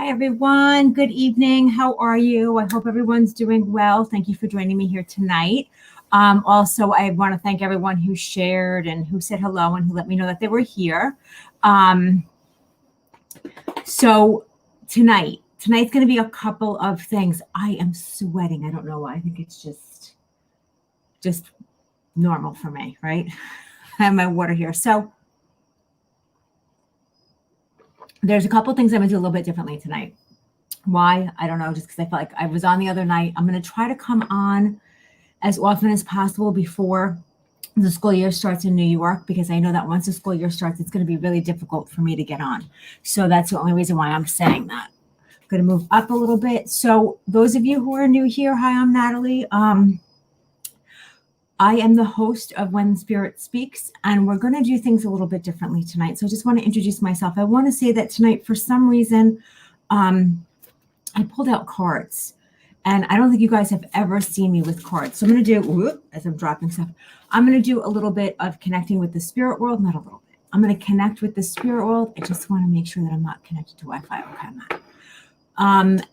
Hi, everyone. Good evening. How are you? I hope everyone's doing well. Thank you for joining me here tonight. Also, I want to thank everyone who shared and who said hello and who let me know that they were here. So tonight's going to be a couple of things. I am sweating. I don't know why. I think it's just normal for me, right? I have my water here. So there's a couple of things I'm going to do a little bit differently tonight. Why? I don't know, just because I felt like I was on the other night. I'm going to try to come on as often as possible before the school year starts in New York, because I know that once the school year starts, it's going to be really difficult for me to get on. So that's the only reason why I'm saying that. I'm going to move up a little bit. So those of you who are new here, hi, I'm Natalie. I am the host of When Spirit Speaks, and we're going to do things a little bit differently tonight. So I just want to introduce myself. I want to say that tonight, for some reason, I pulled out cards, and I don't think you guys have ever seen me with cards. So I'm going to do, as I'm dropping stuff, I'm going to do a little bit of connecting with the spirit world, not a little bit. I'm going to connect with the spirit world. I just want to make sure that I'm not connected to Wi-Fi. Okay, I'm not.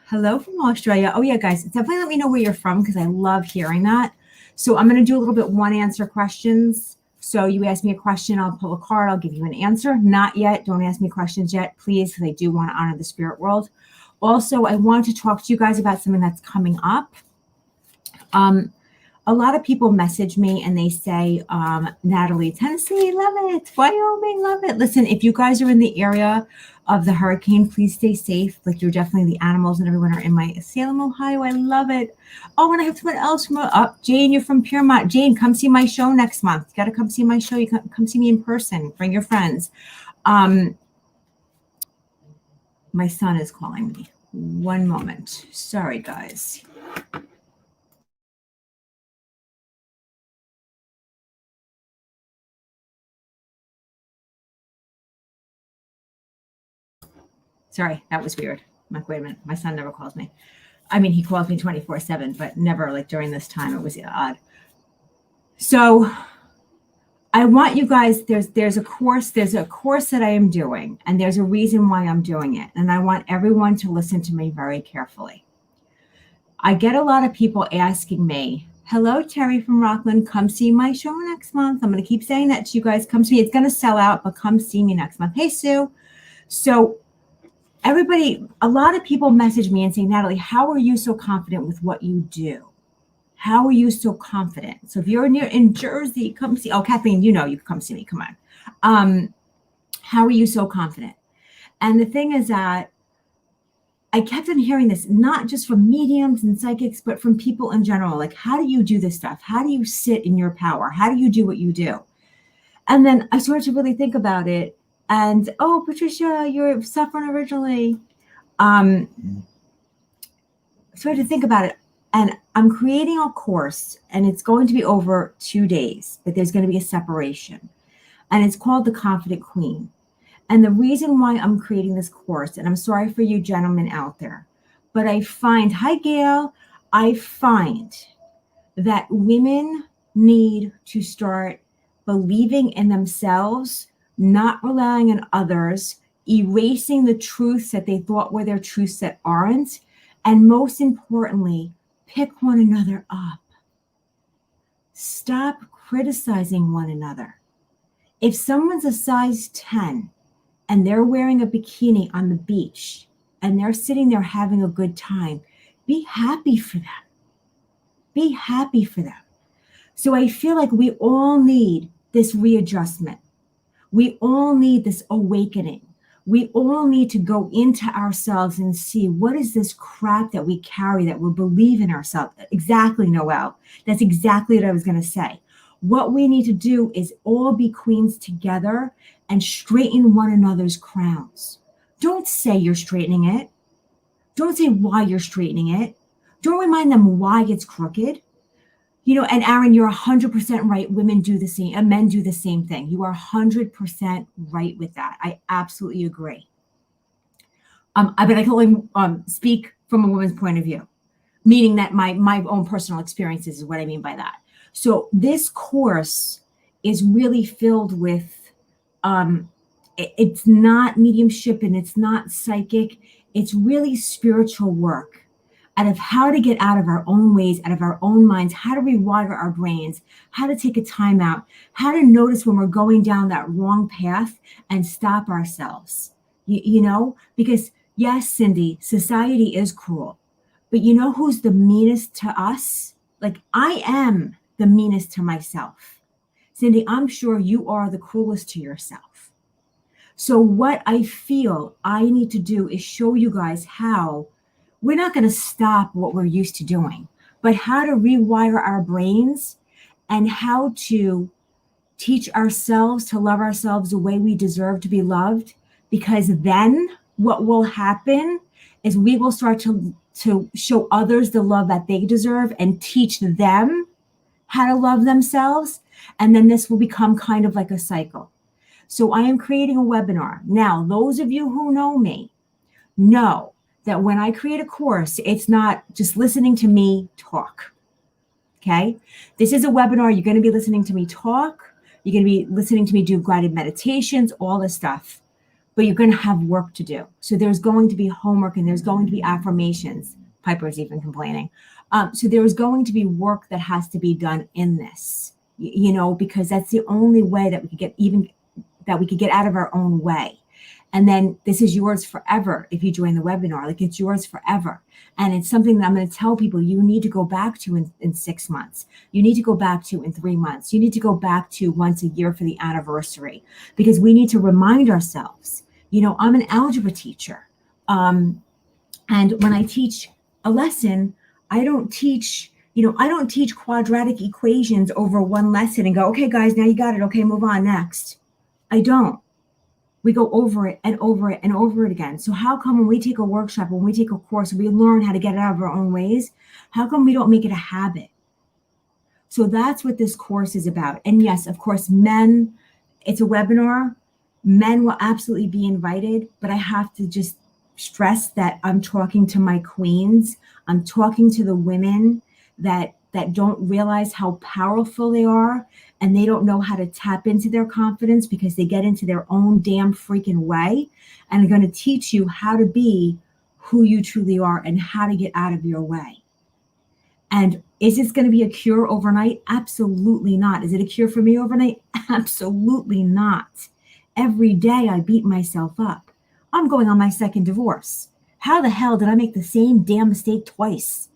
Hello from Australia. Oh yeah, guys, definitely let me know where you're from, because I love hearing that. So I'm going to do a little bit one answer questions. So you ask me a question, I'll pull a card, I'll give you an answer. Not yet. Don't ask me questions yet, please, because I do want to honor the spirit world. Also, I want to talk to you guys about something that's coming up. A lot of people message me and they say, Natalie, Tennessee, love it. Wyoming, love it. Listen, if you guys are in the area of the hurricane, please stay safe. Like, you're definitely, the animals and everyone are in my Salem, Ohio. I love it. Oh, and I have someone else from Jane, you're from Piermont. Jane, come see my show next month. You got to come see my show. You come see me in person. Bring your friends. My son is calling me. One moment. Sorry, guys. Sorry, that was weird. I'm like, wait a minute. My son never calls me. I mean, he calls me 24/7, but never like during this time. It was odd. So I want you guys, there's a course that I am doing, and there's a reason why I'm doing it. And I want everyone to listen to me very carefully. I get a lot of people asking me, hello, Terry from Rockland, come see my show next month. I'm going to keep saying that to you guys. Come see me. It's going to sell out, but come see me next month. Hey, Sue. So everybody, a lot of people message me and say, Natalie, how are you so confident with what you do? How are you so confident? So if you're in Jersey, come see. Oh, Kathleen, you can come see me. Come on. How are you so confident? And the thing is that I kept on hearing this, not just from mediums and psychics, but from people in general. Like, how do you do this stuff? How do you sit in your power? How do you do what you do? And then I started to really think about it. And, oh, Patricia, you're suffering originally. Started to think about it. And I'm creating a course, and it's going to be over 2 days, but there's going to be a separation. And it's called The Confident Queen. And the reason why I'm creating this course, and I'm sorry for you gentlemen out there, but I find, hi Gail, I find that women need to start believing in themselves, not relying on others, erasing the truths that they thought were their truths that aren't, and most importantly, pick one another up. Stop criticizing one another. If someone's a size 10 and they're wearing a bikini on the beach and they're sitting there having a good time, be happy for them. Be happy for them. So I feel like we all need this readjustment. We all need this awakening. We all need to go into ourselves and see, what is this crap that we carry, that we believe in ourselves? Exactly, Noelle. That's exactly what I was going to say. What we need to do is all be queens together and straighten one another's crowns. Don't say you're straightening it. Don't say why you're straightening it. Don't remind them why it's crooked. And Aaron, you're 100% right. Women do the same, and men do the same thing. You are 100% right with that. I absolutely agree. But I can only speak from a woman's point of view, meaning that my own personal experiences is what I mean by that. So this course is really filled with, it's not mediumship and it's not psychic. It's really spiritual work out of how to get out of our own ways, out of our own minds, how to rewire our brains, how to take a time out, how to notice when we're going down that wrong path and stop ourselves. You know, because yes, Cindy, society is cruel, but you know who's the meanest to us? Like, I am the meanest to myself. Cindy, I'm sure you are the cruelest to yourself. So what I feel I need to do is show you guys how we're not going to stop what we're used to doing, but how to rewire our brains and how to teach ourselves to love ourselves the way we deserve to be loved. Because then what will happen is we will start to show others the love that they deserve and teach them how to love themselves. And then this will become kind of like a cycle. So I am creating a webinar. Now, those of you who know me know that when I create a course, it's not just listening to me talk. Okay? This is a webinar. You're going to be listening to me talk. You're going to be listening to me do guided meditations, all this stuff. But you're going to have work to do. So there's going to be homework and there's going to be affirmations. Piper's even complaining. So there's going to be work that has to be done in this, you know, because that's the only way that we could get out of our own way. And then this is yours forever if you join the webinar. Like, it's yours forever. And it's something that I'm going to tell people you need to go back to in 6 months. You need to go back to in 3 months. You need to go back to once a year for the anniversary, because we need to remind ourselves. You know, I'm an algebra teacher. And when I teach a lesson, I don't teach quadratic equations over one lesson and go, okay, guys, now you got it. Okay, move on next. I don't. We go over it and over it and over it again. So how come when we take a workshop, when we take a course, we learn how to get out of our own ways? How come we don't make it a habit? So that's what this course is about. And yes, of course, men, it's a webinar. Men will absolutely be invited, but I have to just stress that I'm talking to my queens. I'm talking to the women that don't realize how powerful they are, and they don't know how to tap into their confidence because they get into their own damn freaking way. And I'm going to teach you how to be who you truly are and how to get out of your way. And is this going to be a cure overnight? Absolutely not. Is it a cure for me overnight? Absolutely not. Every day I beat myself up. I'm going on my second divorce. How the hell did I make the same damn mistake twice?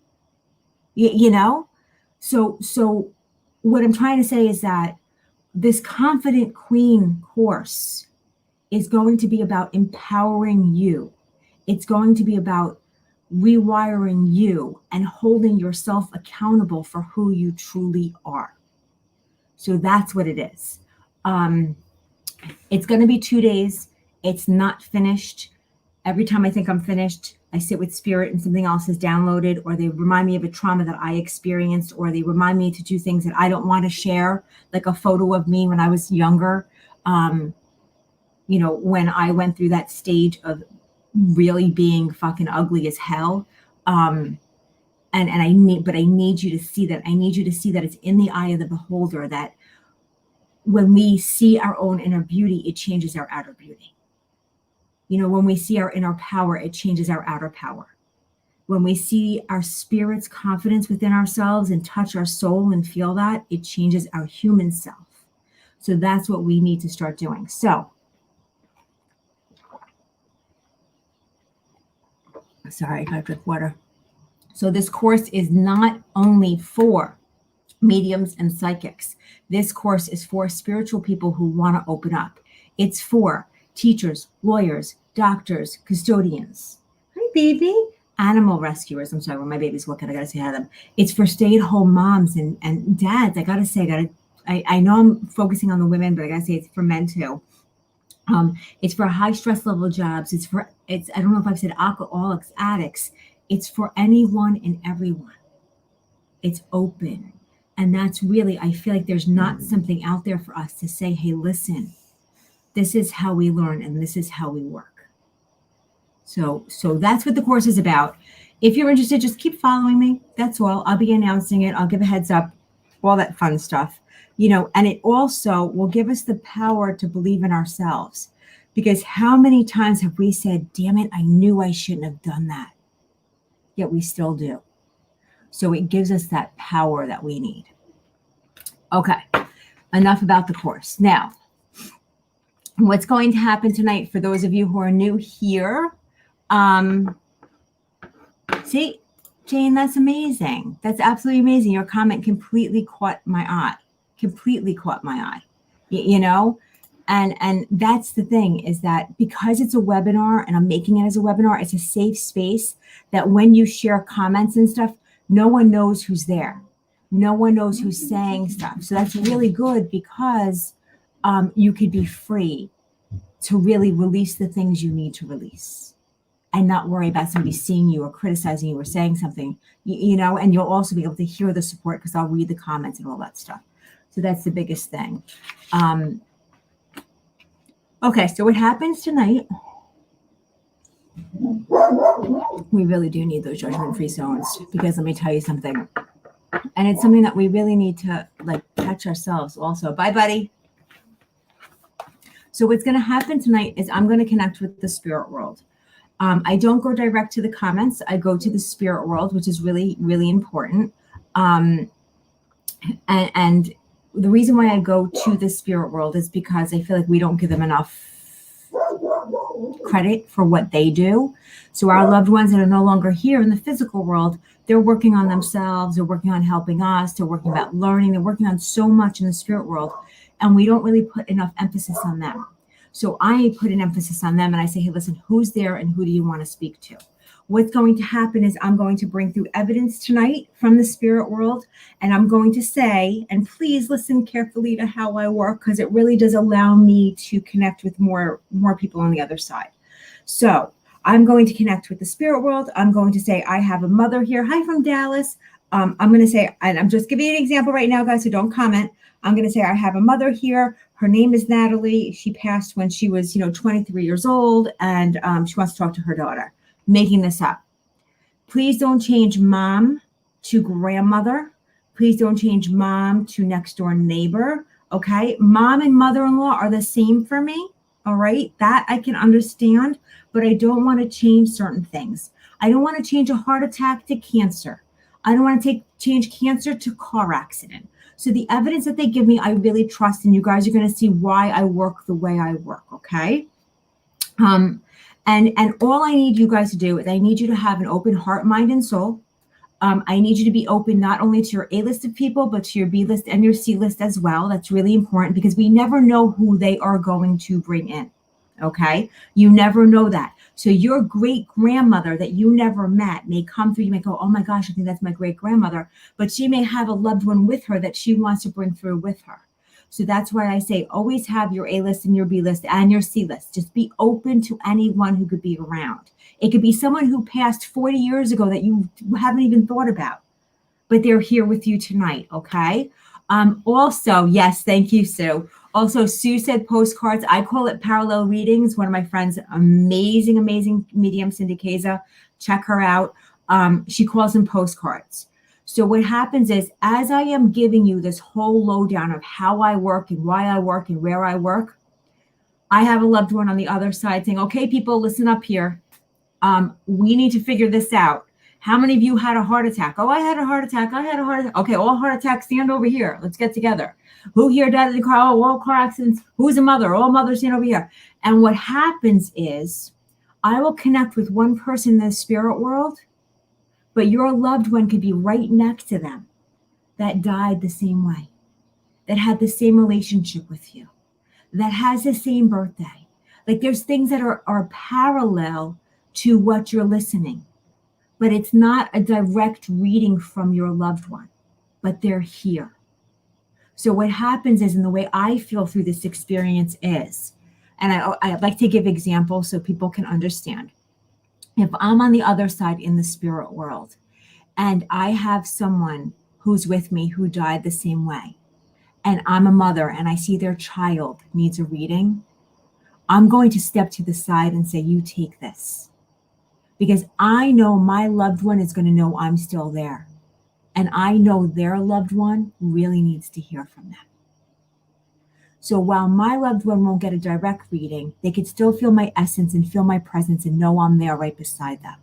You know? So what I'm trying to say is that this Confident Queen course is going to be about empowering you. It's going to be about rewiring you and holding yourself accountable for who you truly are. So that's what it is. It's going to be 2 days. It's not finished. Every time I think I'm finished, I sit with spirit and something else is downloaded, or they remind me of a trauma that I experienced, or they remind me to do things that I don't want to share, like a photo of me when I was younger. You know, when I went through that stage of really being fucking ugly as hell. And I need you to see that. I need you to see that it's in the eye of the beholder, that when we see our own inner beauty, it changes our outer beauty. You know, when we see our inner power, it changes our outer power. When we see our spirit's confidence within ourselves and touch our soul and feel that, it changes our human self. So that's what we need to start doing. So, sorry, I got to drink water. So this course is not only for mediums and psychics. This course is for spiritual people who want to open up. It's for teachers, lawyers, doctors, custodians. Hi, baby. Animal rescuers. I'm sorry, when my baby's looking, I got to say hi to them. It's for stay-at-home moms and dads. I got to say, I know I'm focusing on the women, but I got to say it's for men too. It's for high stress level jobs. I don't know if I've said alcoholics, addicts. It's for anyone and everyone. It's open. And that's really, I feel like there's not something out there for us to say, hey, listen, this is how we learn and this is how we work. So that's what the course is about. If you're interested, just keep following me. That's all. I'll be announcing it. I'll give a heads up, all that fun stuff. You know, and it also will give us the power to believe in ourselves, Because how many times have we said, damn it, I knew I shouldn't have done that. Yet we still do. So it gives us that power that we need. Okay, enough about the course. Now, what's going to happen tonight for those of you who are new here? See, Jane, that's amazing. That's absolutely amazing. Your comment completely caught my eye. Completely caught my eye. You know? And that's the thing, is that because it's a webinar and I'm making it as a webinar, it's a safe space that when you share comments and stuff, no one knows who's there. No one knows who's saying stuff. So that's really good because you could be free to really release the things you need to release and not worry about somebody seeing you or criticizing you or saying something, you know, and you'll also be able to hear the support because I'll read the comments and all that stuff. So that's the biggest thing. Okay, so what happens tonight, we really do need those judgment-free zones, because let me tell you something, and it's something that we really need to like catch ourselves also. Bye, buddy. So what's going to happen tonight is I'm going to connect with the spirit world. I don't go direct to the comments. I go to the spirit world, which is really, really important. And the reason why I go to the spirit world is because I feel like we don't give them enough credit for what they do. So our loved ones that are no longer here in the physical world, they're working on themselves, they're working on helping us, they're working about learning, they're working on so much in the spirit world, and we don't really put enough emphasis on them. So I put an emphasis on them and I say, hey, listen, who's there and who do you want to speak to? What's going to happen is I'm going to bring through evidence tonight from the spirit world, and I'm going to say, and please listen carefully to how I work, because it really does allow me to connect with more people on the other side. So I'm going to connect with the spirit world. I'm going to say, I have a mother here. Hi from Dallas. I'm going to say, and I'm just giving you an example right now, guys, so don't comment. I'm going to say, I have a mother here. Her name is Natalie. She passed when she was, 23 years old, and she wants to talk to her daughter. Making this up. Please don't change mom to grandmother. Please don't change mom to next door neighbor. Okay. Mom and mother-in-law are the same for me. All right. That I can understand, but I don't want to change certain things. I don't want to change a heart attack to cancer. I don't want to change cancer to car accident. So the evidence that they give me, I really trust, and you guys are going to see why I work the way I work. Okay. And all I need you guys to do is I need you to have an open heart, mind, and soul. I need you to be open not only to your A list of people, but to your B list and your C list as well. That's really important because we never know who they are going to bring in. Okay. You never know that. So your great grandmother that you never met may come through. You may go, oh my gosh, I think that's my great grandmother, but she may have a loved one with her that she wants to bring through with her. So that's why I say always have your A list and your B list and your C list. Just be open to anyone who could be around. It could be someone who passed 40 years ago that you haven't even thought about, but they're here with you tonight, okay? Also, yes, thank you, Sue. Also, Sue said postcards. I call it parallel readings. One of my friends, amazing medium, Cindy Keza, check her out. She calls them postcards. So what happens is, as I am giving you this whole lowdown of how I work and why I work and where I work, I have a loved one on the other side saying, okay, people, listen up here. We need to figure this out. How many of you had a heart attack? Oh, I had a heart attack. I had a heart attack. Okay, all heart attacks, stand over here. Let's get together. Who here died in the car? Oh, all car accidents. Who's a mother? All mothers, stand over here. And what happens is I will connect with one person in the spirit world, but your loved one could be right next to them that died the same way, that had the same relationship with you, that has the same birthday. Like there's things that are parallel to what you're listening, but it's not a direct reading from your loved one, but they're here. So what happens is, and the way I feel through this experience is, and I like to give examples so people can understand. If I'm on the other side in the spirit world and I have someone who's with me who died the same way, and I'm a mother and I see their child needs a reading, I'm going to step to the side and say, you take this. Because I know my loved one is going to know I'm still there. And I know their loved one really needs to hear from them. So while my loved one won't get a direct reading, they could still feel my essence and feel my presence and know I'm there right beside them.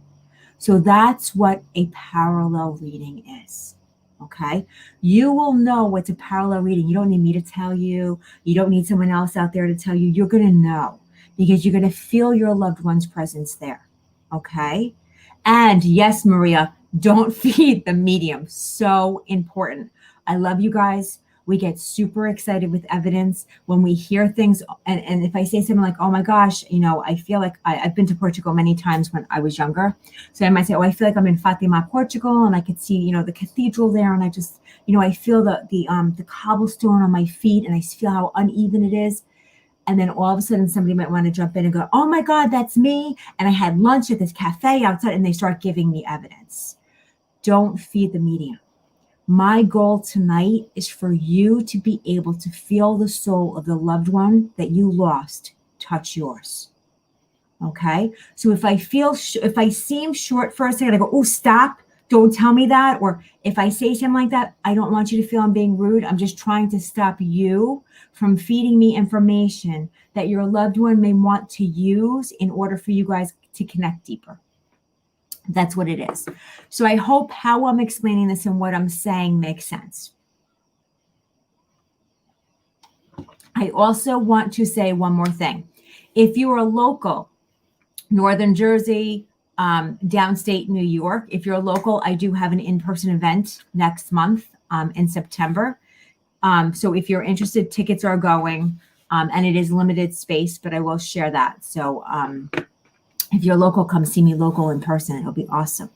So that's what a parallel reading is. Okay. You will know what's a parallel reading. You don't need me to tell you. You don't need someone else out there to tell you. You're going to know because you're going to feel your loved one's presence there. Okay. And yes, Maria, don't feed the medium. So important. I love you guys. We get super excited with evidence when we hear things. And if I say something like, oh my gosh, I feel like I've been to Portugal many times when I was younger. So I might say, oh, I feel like I'm in Fatima, Portugal, and I could see, the cathedral there. And I just, I feel the cobblestone on my feet and I feel how uneven it is. And then all of a sudden somebody might want to jump in and go, oh my God, that's me. And I had lunch at this cafe outside and they start giving me evidence. Don't feed the medium. My goal tonight is for you to be able to feel the soul of the loved one that you lost touch yours. Okay? So if I seem short for a second, I go, oh, stop, don't tell me that. Or if I say something like that, I don't want you to feel I'm being rude. I'm just trying to stop you from feeding me information that your loved one may want to use in order for you guys to connect deeper. That's what it is. So I hope how I'm explaining this and what I'm saying makes sense. I also want to say one more thing. If you are local, Northern Jersey, downstate New York, if you're local, I do have an in-person event next month in September. So if you're interested, tickets are going, and it is limited space, but I will share that. So if you're local, come see me local in person. It'll be awesome.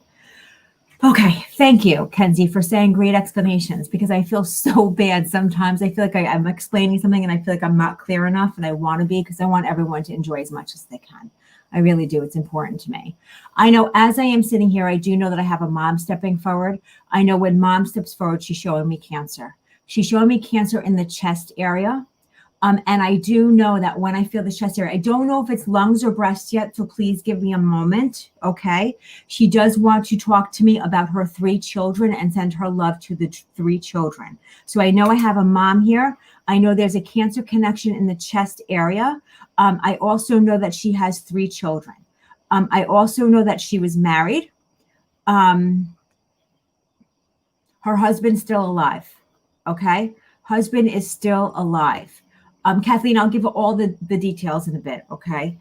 Okay. Thank you, Kenzie, for saying great explanations because I feel so bad. Sometimes I feel like I'm explaining something and I feel like I'm not clear enough and I want to be because I want everyone to enjoy as much as they can. I really do. It's important to me. I know as I am sitting here, I do know that I have a mom stepping forward. I know when mom steps forward, she's showing me cancer. She's showing me cancer in the chest area. And I do know that when I feel the chest area, I don't know if it's lungs or breast yet, so please give me a moment, okay? She does want to talk to me about her 3 children and send her love to the 3 children. So I know I have a mom here. I know there's a cancer connection in the chest area. I also know that she has 3 children. I also know that she was married. Her husband's still alive, okay? Husband is still alive. Kathleen, I'll give all the details in a bit, okay?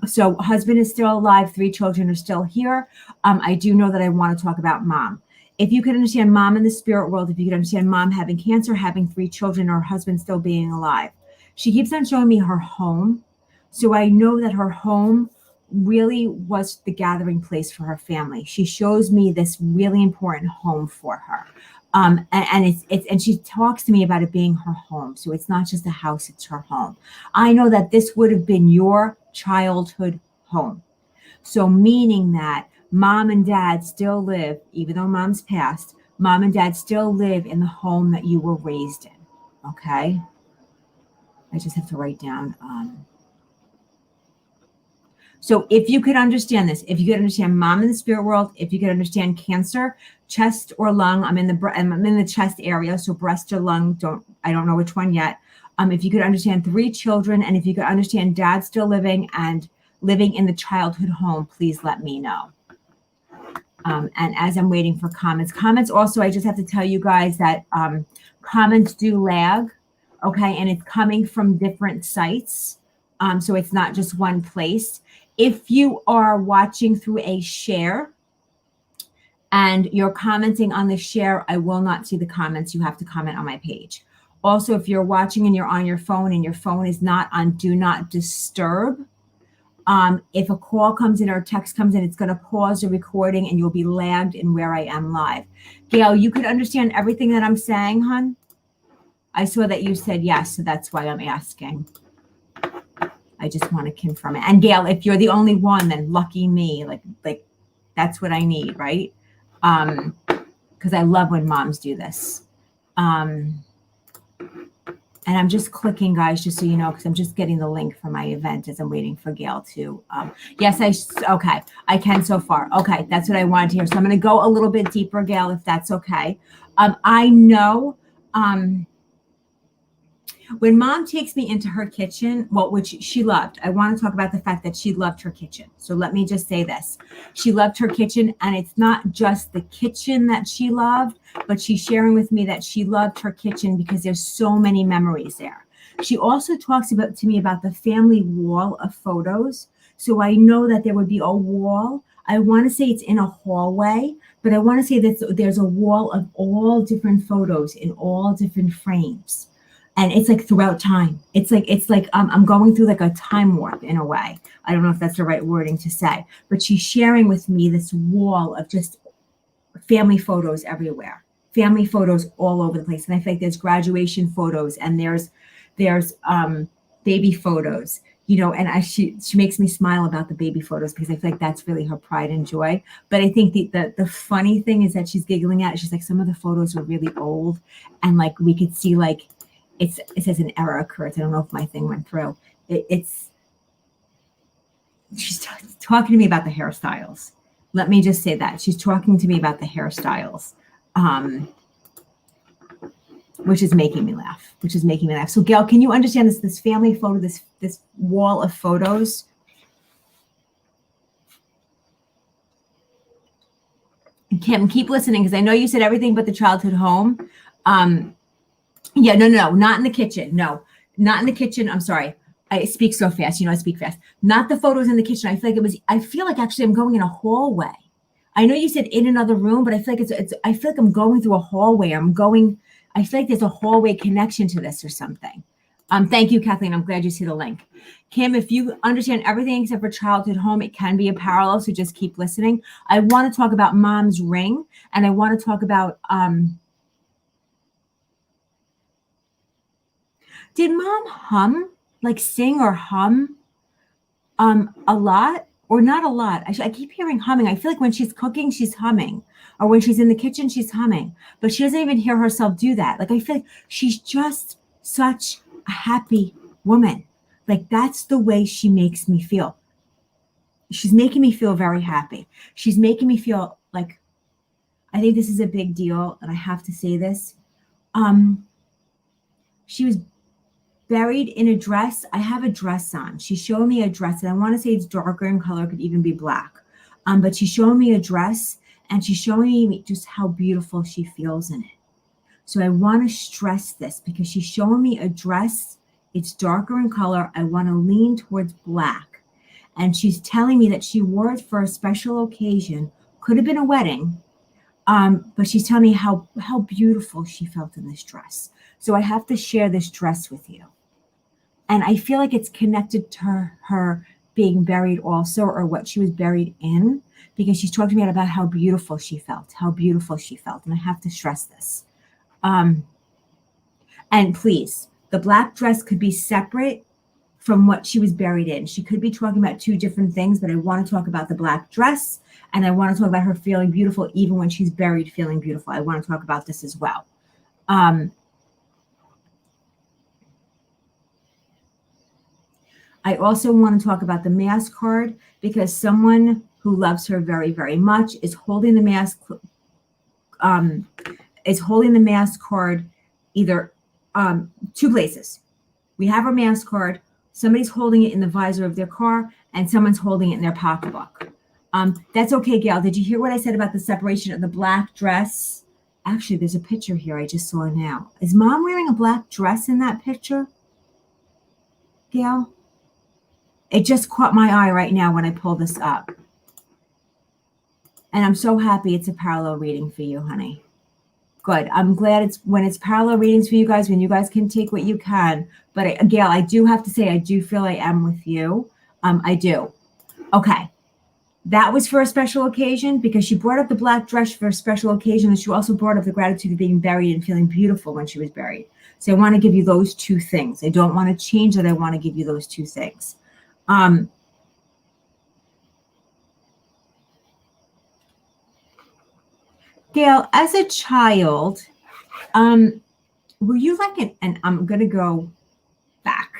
So husband is still alive. 3 children are still here. I do know that I want to talk about mom. If you could understand mom in the spirit world, if you could understand mom having cancer, having 3 children, or her husband still being alive. She keeps on showing me her home. So I know that her home really was the gathering place for her family. She shows me this really important home for her. And she talks to me about it being her home. So it's not just a house, it's her home. I know that this would have been your childhood home. So meaning that mom and dad still live, even though mom's passed, mom and dad still live in the home that you were raised in. Okay. I just have to write down, so if you could understand this, if you could understand mom in the spirit world, if you could understand cancer, chest or lung, I'm in the chest area, so breast or lung, I don't know which one yet. If you could understand 3 children, and if you could understand dad still living and living in the childhood home, please let me know. And as I'm waiting for comments also, I just have to tell you guys that comments do lag, okay, and it's coming from different sites, so it's not just one place. If you are watching through a share and you're commenting on the share, I will not see the comments. You have to comment on my page. Also, if you're watching and you're on your phone and your phone is not on do not disturb, if a call comes in or a text comes in, it's going to pause the recording and you'll be lagged in where I am live. Gail, you could understand everything that I'm saying, hon? I saw that you said yes, so that's why I'm asking. I just want to confirm it. And Gail, if you're the only one, then lucky me. Like that's what I need, right? Because I love when moms do this. And I'm just clicking, guys, just so you know, because I'm just getting the link for my event as I'm waiting for Gail to. Okay, I can so far. Okay, that's what I wanted to hear. So I'm going to go a little bit deeper, Gail, if that's okay. I know. When mom takes me into her kitchen, well, which she loved, I want to talk about the fact that she loved her kitchen. So let me just say this. She loved her kitchen, and it's not just the kitchen that she loved, but she's sharing with me that she loved her kitchen because there's so many memories there. She also talks about to me about the family wall of photos. So I know that there would be a wall. I want to say it's in a hallway, but I want to say that there's a wall of all different photos in all different frames. And it's like throughout time. It's like I'm going through like a time warp in a way. I don't know if that's the right wording to say, but she's sharing with me this wall of just family photos everywhere, family photos all over the place. And I feel like there's graduation photos and there's baby photos, you know, and she makes me smile about the baby photos because I feel like that's really her pride and joy. But I think the funny thing is that she's giggling at it. She's like, some of the photos are really old, and like we could see like it says an error occurs. I don't know if my thing went through. She's talking to me about the hairstyles. Let me just say that she's talking to me about the hairstyles. Which is making me laugh. So Gail, can you understand this family photo, this wall of photos? And Kim, keep listening because I know you said everything but the childhood home. Yeah, no, not in the kitchen. No, not in the kitchen. I'm sorry. I speak so fast. You know, I speak fast. Not the photos in the kitchen. I feel like actually I'm going in a hallway. I know you said in another room, but I feel like I feel like I'm going through a hallway. I feel like there's a hallway connection to this or something. Thank you, Kathleen. I'm glad you see the link. Kim, if you understand everything except for childhood home, it can be a parallel. So just keep listening. I want to talk about mom's ring, and I want to talk about, did mom hum, like sing or hum a lot or not a lot? I keep hearing humming. I feel like when she's cooking, she's humming, or when she's in the kitchen, she's humming, but she doesn't even hear herself do that. Like, I feel like she's just such a happy woman. Like, that's the way she makes me feel. She's making me feel very happy. She's making me feel like, I think this is a big deal, and I have to say this. She was buried in a dress. I have a dress on. She's showing me a dress, and I want to say it's darker in color, could even be black. But she's showing me a dress, and she's showing me just how beautiful she feels in it. So I want to stress this because she's showing me a dress. It's darker in color. I want to lean towards black. And she's telling me that she wore it for a special occasion. Could have been a wedding. But she's telling me how beautiful she felt in this dress. So I have to share this dress with you. And I feel like it's connected to her being buried also, or what she was buried in, because she's talking to me about how beautiful she felt. And I have to stress this. And please, the black dress could be separate from what she was buried in. She could be talking about two different things, but I want to talk about the black dress, and I want to talk about her feeling beautiful even when she's buried feeling beautiful. I want to talk about this as well. I also want to talk about the mask card because someone who loves her very, very much is holding the mask card either two places. We have our mask card. Somebody's holding it in the visor of their car, and someone's holding it in their pocketbook. That's okay, Gail. Did you hear what I said about the separation of the black dress? Actually, there's a picture here I just saw now. Is mom wearing a black dress in that picture, Gail? It just caught my eye right now when I pull this up. And I'm so happy it's a parallel reading for you, honey. Good. I'm glad when it's parallel readings for you guys, when you guys can take what you can. But Gail, I do have to say, I do feel I am with you. I do. Okay. That was for a special occasion because she brought up the black dress for a special occasion. And she also brought up the gratitude of being buried and feeling beautiful when she was buried. So I want to give you those two things. I don't want to change it. I want to give you those two things. Gail, as a child, were you like and I'm going to go back,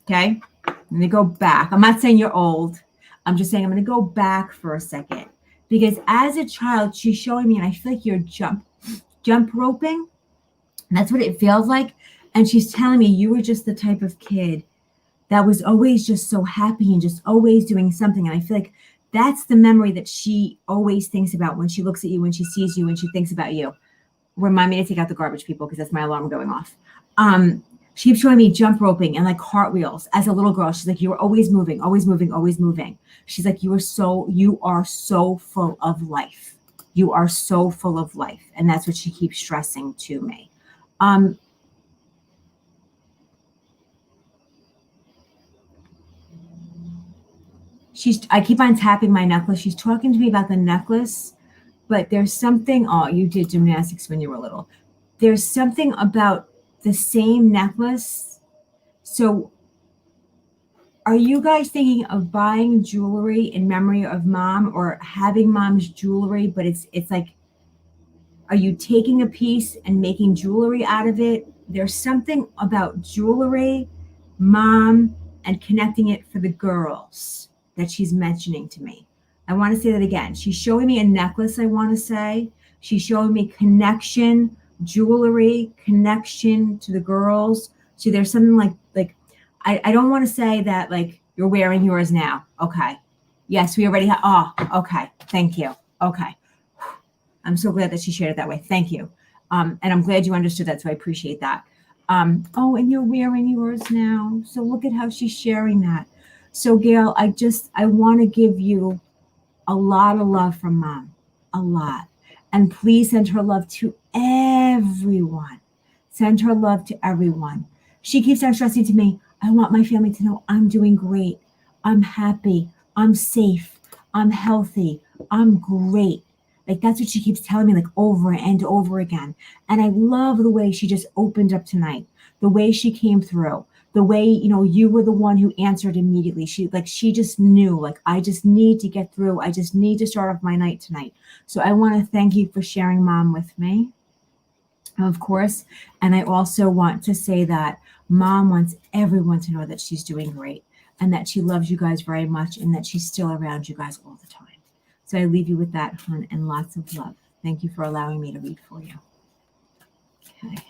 okay? I'm going to go back. I'm not saying you're old. I'm just saying I'm going to go back for a second because as a child, she's showing me, and I feel like you're jump roping. That's what it feels like. And she's telling me you were just the type of kid that was always just so happy and just always doing something. And I feel like that's the memory that she always thinks about when she looks at you, when she sees you, when she thinks about you. Remind me to take out the garbage, people, because that's my alarm going off. She keeps showing me jump roping and like cartwheels as a little girl. She's like, you were always moving, always moving, always moving. She's like, you are so full of life. You are so full of life. And that's what she keeps stressing to me. I keep on tapping my necklace. She's talking to me about the necklace, but there's something, oh, you did gymnastics when you were little. There's something about the same necklace. So are you guys thinking of buying jewelry in memory of mom or having mom's jewelry, but it's like, are you taking a piece and making jewelry out of it? There's something about jewelry, mom, and connecting it for the girls that she's mentioning to me. I want to say that again. She's showing me a necklace, I want to say. She's showing me connection, jewelry, connection to the girls. So there's something like I don't want to say that like you're wearing yours now. Okay. Yes, we already have. Oh, okay. Thank you. Okay. I'm so glad that she shared it that way. Thank you. And I'm glad you understood that. So I appreciate that. Oh, and you're wearing yours now. So look at how she's sharing that. So Gail, I want to give you a lot of love from mom, a lot. And please send her love to everyone. Send her love to everyone. She keeps on stressing to me, I want my family to know I'm doing great. I'm happy. I'm safe. I'm healthy. I'm great. Like that's what she keeps telling me like over and over again. And I love the way she just opened up tonight, the way she came through, the way, you were the one who answered immediately. She just knew, like, I just need to get through. I just need to start off my night tonight. So I want to thank you for sharing mom with me, of course. And I also want to say that mom wants everyone to know that she's doing great and that she loves you guys very much and that she's still around you guys all the time. So I leave you with that, hon, and lots of love. Thank you for allowing me to read for you. Okay.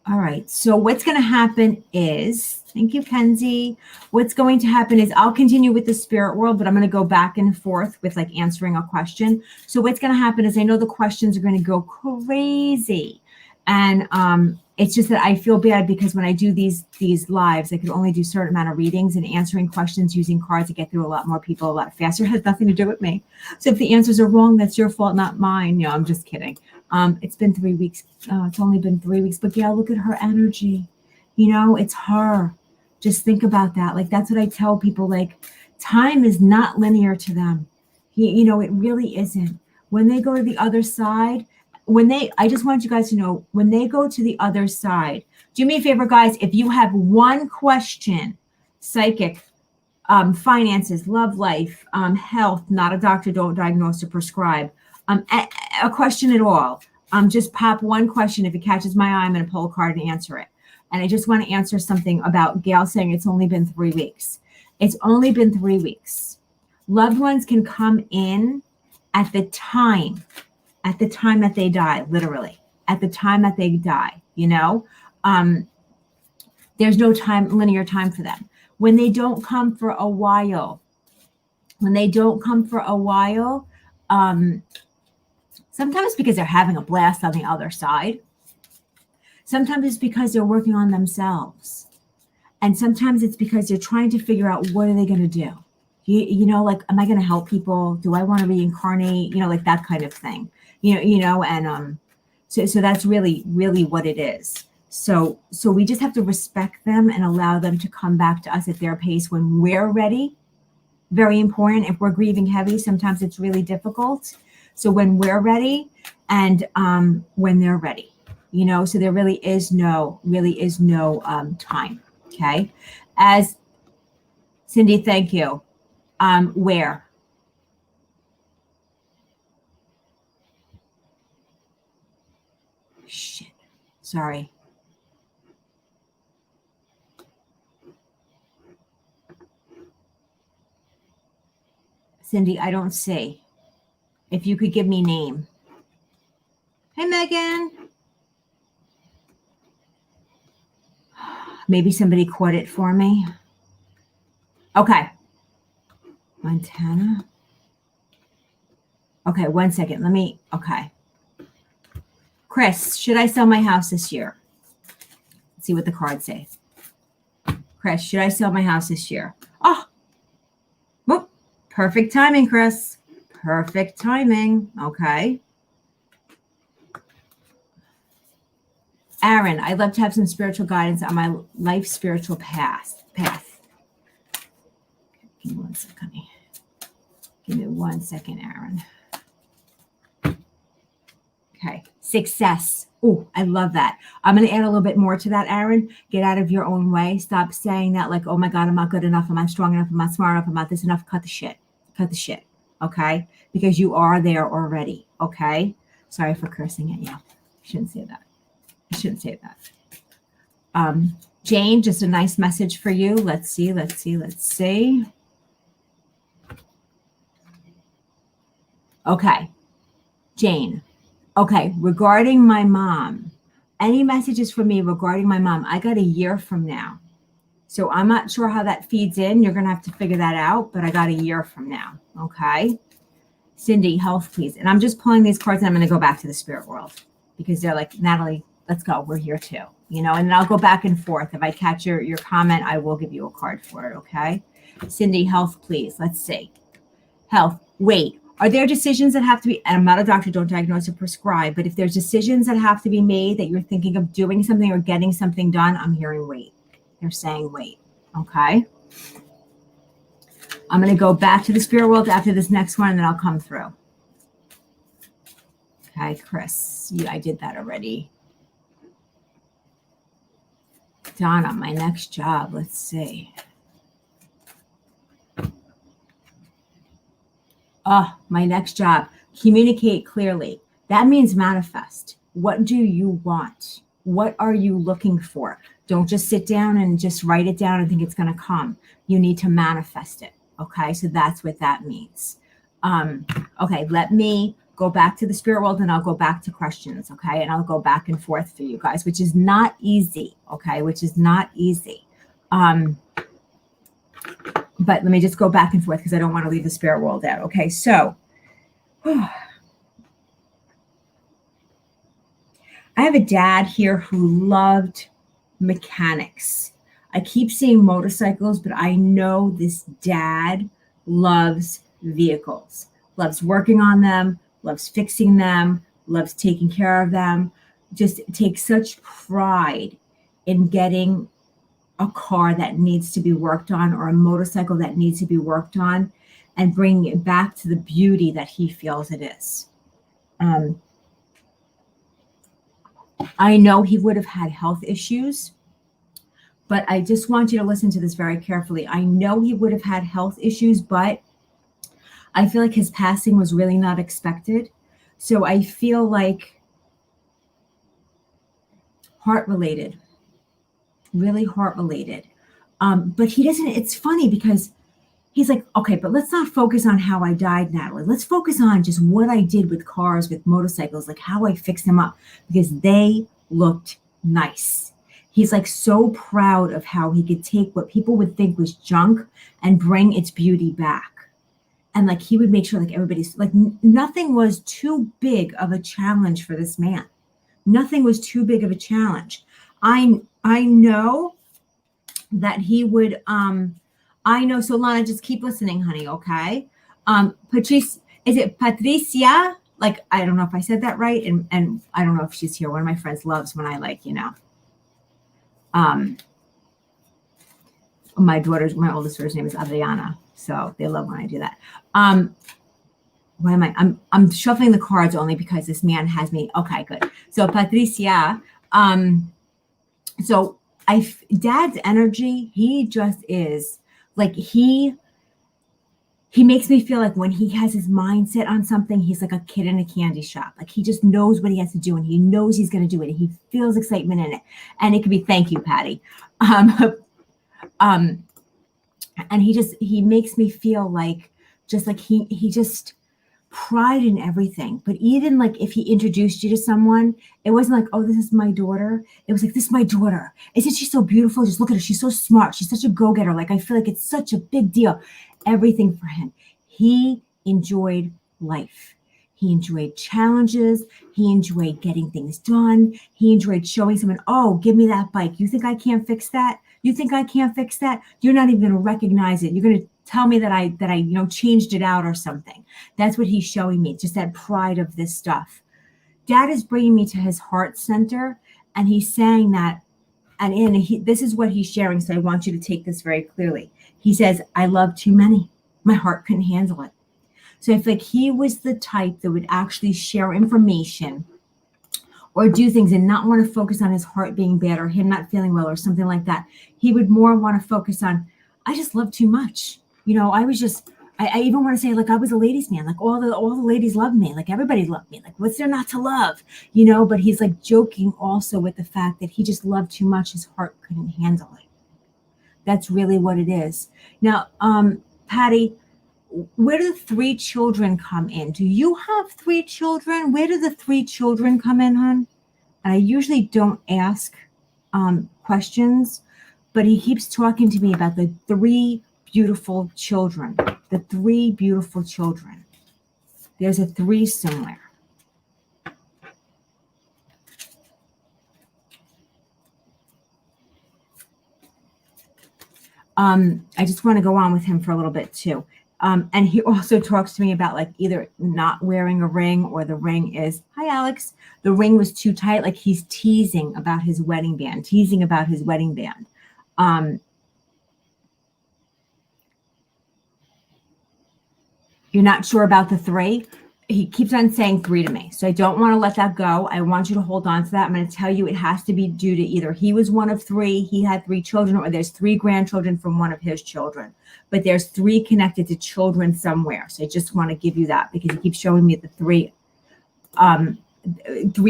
All right. So what's going to happen is, thank you, Kenzie. What's going to happen is I'll continue with the spirit world, but I'm going to go back and forth with like answering a question. So what's going to happen is I know the questions are going to go crazy. And it's just that I feel bad because when I do these lives, I could only do a certain amount of readings, and answering questions using cards to get through a lot more people a lot faster. It has nothing to do with me. So if the answers are wrong, that's your fault, not mine. No, I'm just kidding. It's been 3 weeks. It's only been 3 weeks, but yeah, look at her energy. It's her. Just think about that. Like, that's what I tell people. Like, time is not linear to them. It really isn't. When they go to the other side, I just want you guys to know, when they go to the other side, do me a favor, guys, if you have one question, psychic, finances, love life, health, not a doctor, don't diagnose or prescribe, a question at all, just pop one question. If it catches my eye, I'm going to pull a card and answer it. And I just want to answer something about Gail saying it's only been 3 weeks. It's only been 3 weeks. Loved ones can come in at the time that they die, literally, at the time that they die, there's no linear time for them. When they don't come for a while, sometimes because they're having a blast on the other side. Sometimes it's because they're working on themselves. And sometimes it's because they're trying to figure out, what are they going to do? Like, am I going to help people? Do I want to reincarnate? Like that kind of thing. And so that's really, really what it is. So we just have to respect them and allow them to come back to us at their pace when we're ready. Very important. If we're grieving heavy, sometimes it's really difficult. So when we're ready and when they're ready, so there really is no time. Okay. As Cindy, thank you. Where? Shit. Sorry. Cindy, I don't see. If you could give me name. Hey, Megan. Maybe somebody caught it for me. Okay. Montana. Okay, 1 second. Okay. Chris, should I sell my house this year? Let's see what the cards say. Chris, should I sell my house this year? Oh, whoop. Perfect timing, Chris. Perfect timing. Okay. Aaron, I'd love to have some spiritual guidance on my life spiritual path. Give me 1 second, honey. Give me 1 second, Aaron. Okay. Success. Oh, I love that. I'm going to add a little bit more to that, Aaron. Get out of your own way. Stop saying that like, oh my God, I'm not good enough. I'm not strong enough. I'm not smart enough. I'm not this enough. Cut the shit. Cut the shit. Okay. Because you are there already. Okay. Sorry for cursing at you. Shouldn't say that. I shouldn't say that. Jane, just a nice message for you. Let's see. Okay. Jane. Okay. Regarding my mom, any messages for me regarding my mom? I got a year from now. So I'm not sure how that feeds in. You're going to have to figure that out, but I got a year from now. Okay. Cindy, health, please. And I'm just pulling these cards and I'm going to go back to the spirit world because they're like, Natalie, let's go. We're here too, and then I'll go back and forth. If I catch your comment, I will give you a card for it. Okay. Cindy, health, please. Let's see. Health. Wait, are there decisions that have to be, and I'm not a doctor, don't diagnose or prescribe, but if there's decisions that have to be made that you're thinking of doing something or getting something done, I'm hearing wait. They're saying wait. Okay. I'm going to go back to the spirit world after this next one, and then I'll come through. Okay, Chris. Yeah, I did that already. Donna, my next job. Let's see. Oh, my next job. Communicate clearly. That means manifest. What do you want? What are you looking for? Don't just sit down and just write it down and think it's going to come. You need to manifest it. Okay, so that's what that means. Okay, let me go back to the spirit world and I'll go back to questions. Okay, and I'll go back and forth for you guys, which is not easy. Okay, which is not easy. But let me just go back and forth because I don't want to leave the spirit world out. Okay, so I have a dad here who loved mechanics. I keep seeing motorcycles, but I know this dad loves vehicles, loves working on them, loves fixing them, loves taking care of them, just takes such pride in getting a car that needs to be worked on or a motorcycle that needs to be worked on and bringing it back to the beauty that he feels it is. I know he would have had health issues, but I just want you to listen to this very carefully. I know he would have had health issues, but I feel like his passing was really not expected. So I feel like heart-related, really heart-related. But he doesn't, it's funny because he's like, okay, but let's not focus on how I died, Natalie. Let's focus on just what I did with cars, with motorcycles, like how I fixed them up because they looked nice. He's like so proud of how he could take what people would think was junk and bring its beauty back. And like he would make sure like everybody's like nothing was too big of a challenge for this man. Nothing was too big of a challenge. I know that he would I know, so Lana, just keep listening, honey, okay? Patrice, is it Patricia? Like, I don't know if I said that right, and I don't know if she's here. One of my friends loves when I like, my oldest daughter's name is Adriana, so they love when I do that. Why am I'm shuffling the cards only because this man has me. Okay, good. So Patricia, so Dad's energy, he just is like he makes me feel like when he has his mindset on something, he's like a kid in a candy shop. Like he just knows what he has to do and he knows he's going to do it. And he feels excitement in it. And it could be, thank you, Patty. And he makes me feel like, just like he just, pride in everything. But even like if he introduced you to someone, it wasn't like, oh, this is my daughter. It was like, this is my daughter. Isn't she so beautiful? Just look at her. She's so smart. She's such a go-getter. Like, I feel like it's such a big deal. Everything for him. He enjoyed life. He enjoyed challenges. He enjoyed getting things done. He enjoyed showing someone, oh, give me that bike. You think I can't fix that? You think I can't fix that? You're not even going to recognize it. You're going to tell me that I changed it out or something. That's what he's showing me, just that pride of this stuff. Dad is bringing me to his heart center, and he's saying that, and this is what he's sharing, so I want you to take this very clearly. He says, I love too many. My heart couldn't handle it. So I feel like he was the type that would actually share information or do things and not want to focus on his heart being bad or him not feeling well or something like that. He would more want to focus on, I just love too much. I even want to say, like, I was a ladies' man. Like, all the ladies loved me. Like, everybody loved me. Like, what's there not to love? But he's like joking also with the fact that he just loved too much. His heart couldn't handle it. That's really what it is. Now, Patty, where do the 3 children come in? Do you have 3 children? Where do the 3 children come in, hon? And I usually don't ask questions, but he keeps talking to me about the 3 beautiful children. The 3 beautiful children. There's a 3 somewhere. I just want to go on with him for a little bit too. And he also talks to me about like either not wearing a ring or the ring is, hi, Alex, the ring was too tight. Like he's teasing about his wedding band. You're not sure about the 3? He keeps on saying 3 to me. So I don't want to let that go. I want you to hold on to that. I'm going to tell you it has to be due to either he was one of 3, he had 3 children, or there's 3 grandchildren from one of his children. But there's 3 connected to children somewhere. So I just want to give you that because he keeps showing me the 3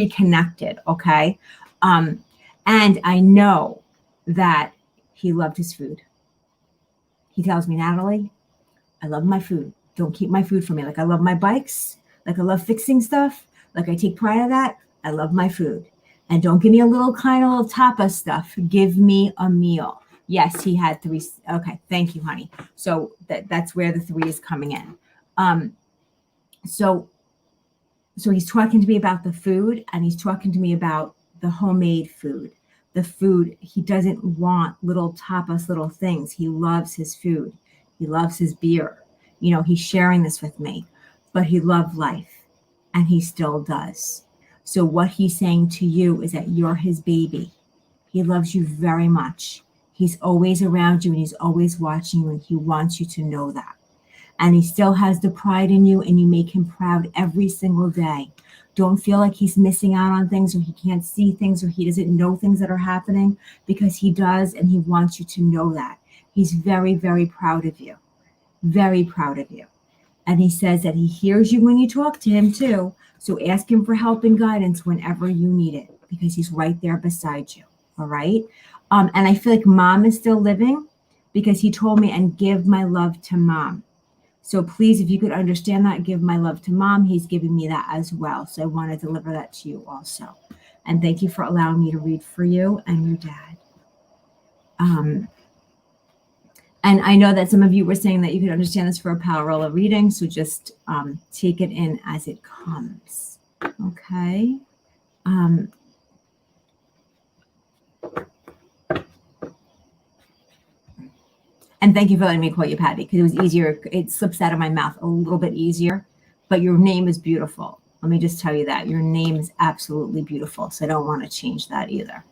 connected, okay? And I know that he loved his food. He tells me, Natalie, I love my food. Don't keep my food from me. Like I love my bikes. Like I love fixing stuff. Like I take pride in that. I love my food. And don't give me a little tapas stuff. Give me a meal. Yes, he had 3. Okay, thank you, honey. So that's where the 3 is coming in. So he's talking to me about the food, and he's talking to me about the homemade food. The food, he doesn't want little tapas, little things. He loves his food. He loves his beer. He's sharing this with me, but he loved life, and he still does. So what he's saying to you is that you're his baby. He loves you very much. He's always around you, and he's always watching you, and he wants you to know that. And he still has the pride in you, and you make him proud every single day. Don't feel like he's missing out on things, or he can't see things, or he doesn't know things that are happening, because he does, and he wants you to know that. He's very, very proud of you. Very proud of you. And he says that he hears you when you talk to him too. So ask him for help and guidance whenever you need it, because he's right there beside you. All right. And I feel like mom is still living, because he told me, and give my love to mom. So please, if you could understand that, give my love to mom. He's giving me that as well. So I want to deliver that to you also. And thank you for allowing me to read for you and your dad. And I know that some of you were saying that you could understand this for a Powerella reading, so just take it in as it comes. Okay. And thank you for letting me call you Patty, because it was easier. It slips out of my mouth a little bit easier, but your name is beautiful. Let me just tell you that. Your name is absolutely beautiful, so I don't want to change that either.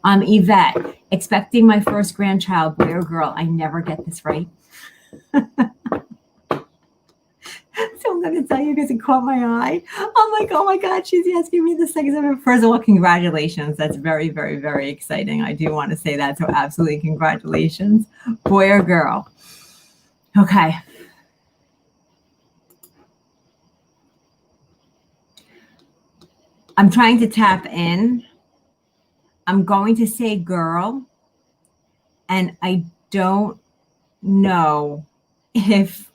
Yvette, expecting my first grandchild, boy or girl. I never get this right. So I'm going to tell you because it caught my eye. I'm like, oh my God, she's asking me the second time. First of all, congratulations. That's very, very, very exciting. I do want to say that. So absolutely congratulations, boy or girl. Okay. I'm trying to tap in. I'm going to say girl, and I don't know if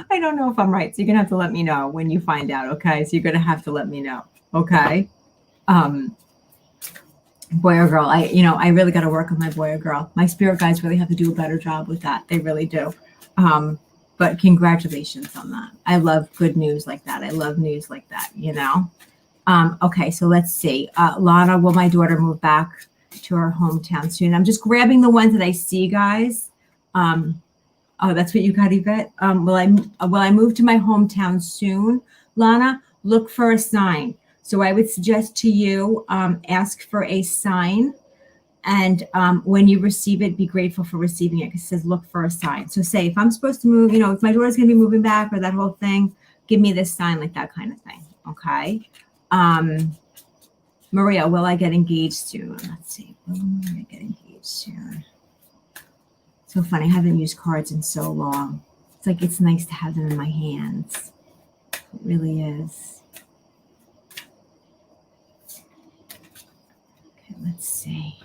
I don't know if I'm right. So you're going to have to let me know when you find out. Okay. So you're going to have to let me know. Okay. Um, Boy or girl, I really got to work on my boy or girl. My spirit guides really have to do a better job with that. They really do. But congratulations on that. I love good news like that. I love news like that, Okay, so let's see. Lana, will my daughter move back to her hometown soon? I'm just grabbing the ones that I see, guys. Oh, that's what you got, Yvette. Will I move to my hometown soon? Lana, look for a sign. So I would suggest to you, ask for a sign. And when you receive it, be grateful for receiving it, because it says look for a sign. So say, if I'm supposed to move, if my daughter's going to be moving back or that whole thing, give me this sign, like that kind of thing. Okay. Maria, will I get engaged soon? Let's see. Will Maria get engaged soon? So funny. I haven't used cards in so long. It's nice to have them in my hands. It really is. Okay, let's see.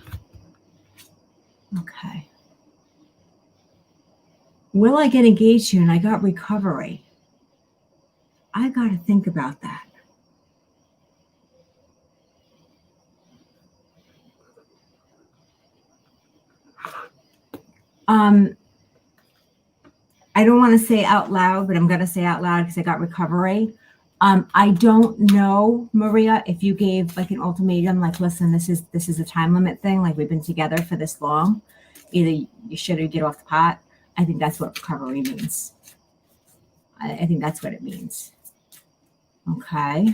Okay. Will I get engaged soon? I got recovery. I got to think about that. I don't want to say out loud, but I'm going to say out loud because I got recovery. I don't know, Maria, if you gave like an ultimatum, like, listen, this is a time limit thing. Like, we've been together for this long. Either you should or get off the pot. I think that's what recovery means. I think that's what it means. Okay.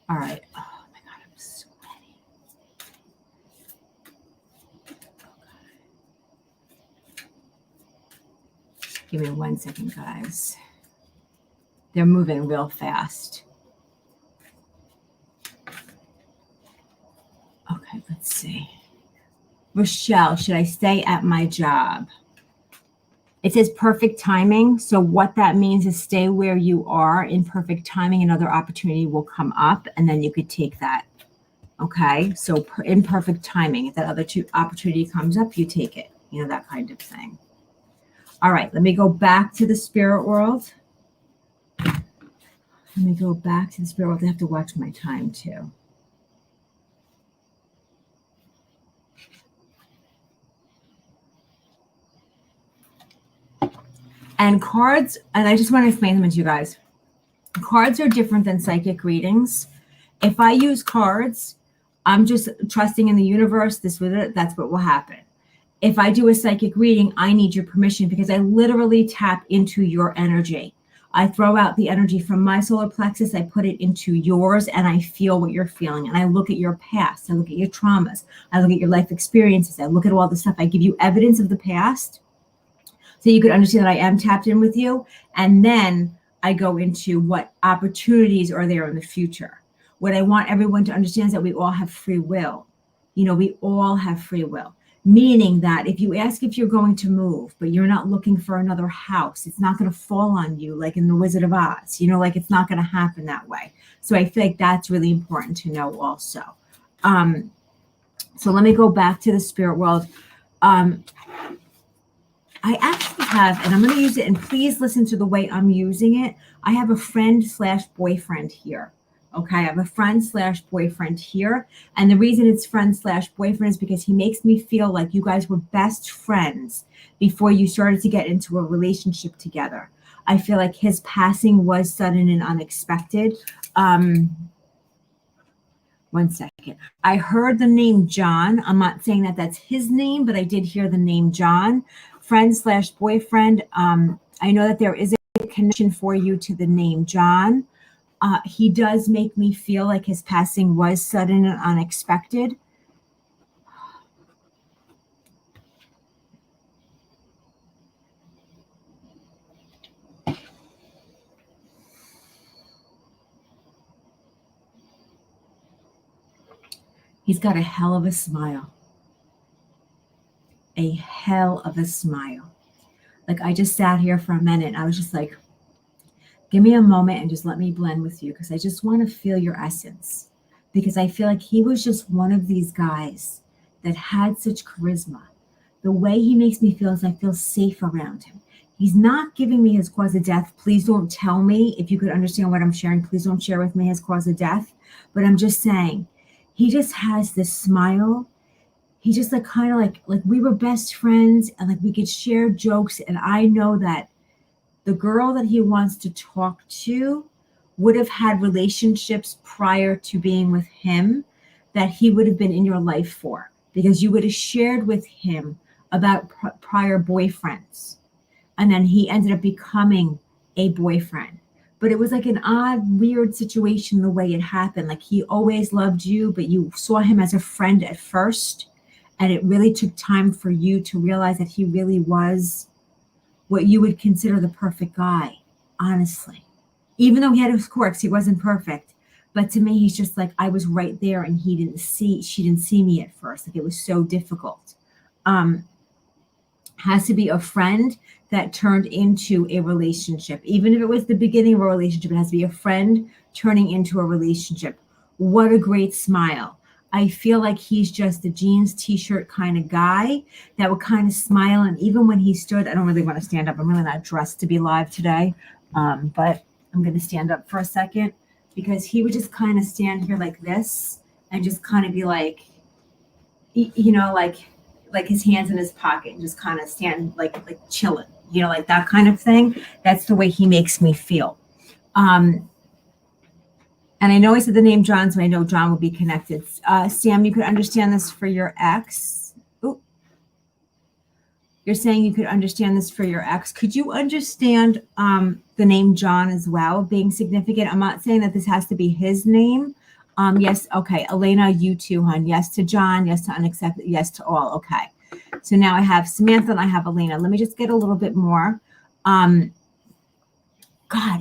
All right. Oh my God, I'm sweaty. Okay. Give me 1 second, guys. They're moving real fast. Okay, let's see. Rochelle, should I stay at my job? It says perfect timing. So what that means is stay where you are in perfect timing. Another opportunity will come up and then you could take that. Okay. So in perfect timing, if that other opportunity comes up, you take it, that kind of thing. All right. Let me go back to the spirit world. I have to watch my time too. And cards, and I just want to explain them to you guys. Cards are different than psychic readings. If I use cards, I'm just trusting in the universe. That's what will happen. If I do a psychic reading, I need your permission because I literally tap into your energy. I throw out the energy from my solar plexus, I put it into yours, and I feel what you're feeling. And I look at your past, I look at your traumas, I look at your life experiences, I look at all the stuff. I give you evidence of the past so you could understand that I am tapped in with you. And then I go into what opportunities are there in the future. What I want everyone to understand is that we all have free will. We all have free will. Meaning that if you ask if you're going to move, but you're not looking for another house, it's not going to fall on you like in The Wizard of Oz. It's not going to happen that way. So I feel like that's really important to know also. So let me go back to the spirit world. I actually have, and I'm going to use it, and please listen to the way I'm using it. I have a friend/boyfriend here. Okay, I have a friend/boyfriend here. And the reason it's friend/boyfriend is because he makes me feel like you guys were best friends before you started to get into a relationship together. I feel like his passing was sudden and unexpected. 1 second. I heard the name John. I'm not saying that that's his name, but I did hear the name John. Friend/boyfriend. I know that there is a connection for you to the name John. He does make me feel like his passing was sudden and unexpected. He's got a hell of a smile. A hell of a smile. Like, I just sat here for a minute. I was just like, give me a moment and just let me blend with you because I just want to feel your essence. Because I feel like he was just one of these guys that had such charisma, the way he makes me feel is I feel safe around him. He's not giving me his cause of death. Please don't tell me. If you could understand what I'm sharing, please don't share with me his cause of death. But I'm just saying, he just has this smile. He just like kind of like we were best friends and like we could share jokes. And I know that the girl that he wants to talk to would have had relationships prior to being with him that he would have been in your life for, because you would have shared with him about prior boyfriends. And then he ended up becoming a boyfriend. But it was like an odd, weird situation the way it happened. Like he always loved you, but you saw him as a friend at first. And it really took time for you to realize that he really was what you would consider the perfect guy, honestly. Even though he had his quirks, he wasn't perfect. But to me, he's just like, I was right there and she didn't see me at first. Like it was so difficult. Has to be a friend that turned into a relationship. Even if it was the beginning of a relationship, it has to be a friend turning into a relationship. What a great smile. I feel like he's just a jeans t-shirt kind of guy that would kind of smile. And even when he stood, I don't really want to stand up. I'm really not dressed to be live today. But I'm going to stand up for a second because he would just kind of stand here like this and just kind of be like, like his hands in his pocket and just kind of stand like chilling, like that kind of thing. That's the way he makes me feel. And I know I said the name John, so I know John will be connected. Sam, you could understand this for your ex. Ooh. You're saying you could understand this for your ex. Could you understand the name John as well being significant? I'm not saying that this has to be his name. Yes. Okay. Elena, you too, hon. Yes to John. Yes to unaccepted. Yes to all. Okay. So now I have Samantha and I have Elena. Let me just get a little bit more. God,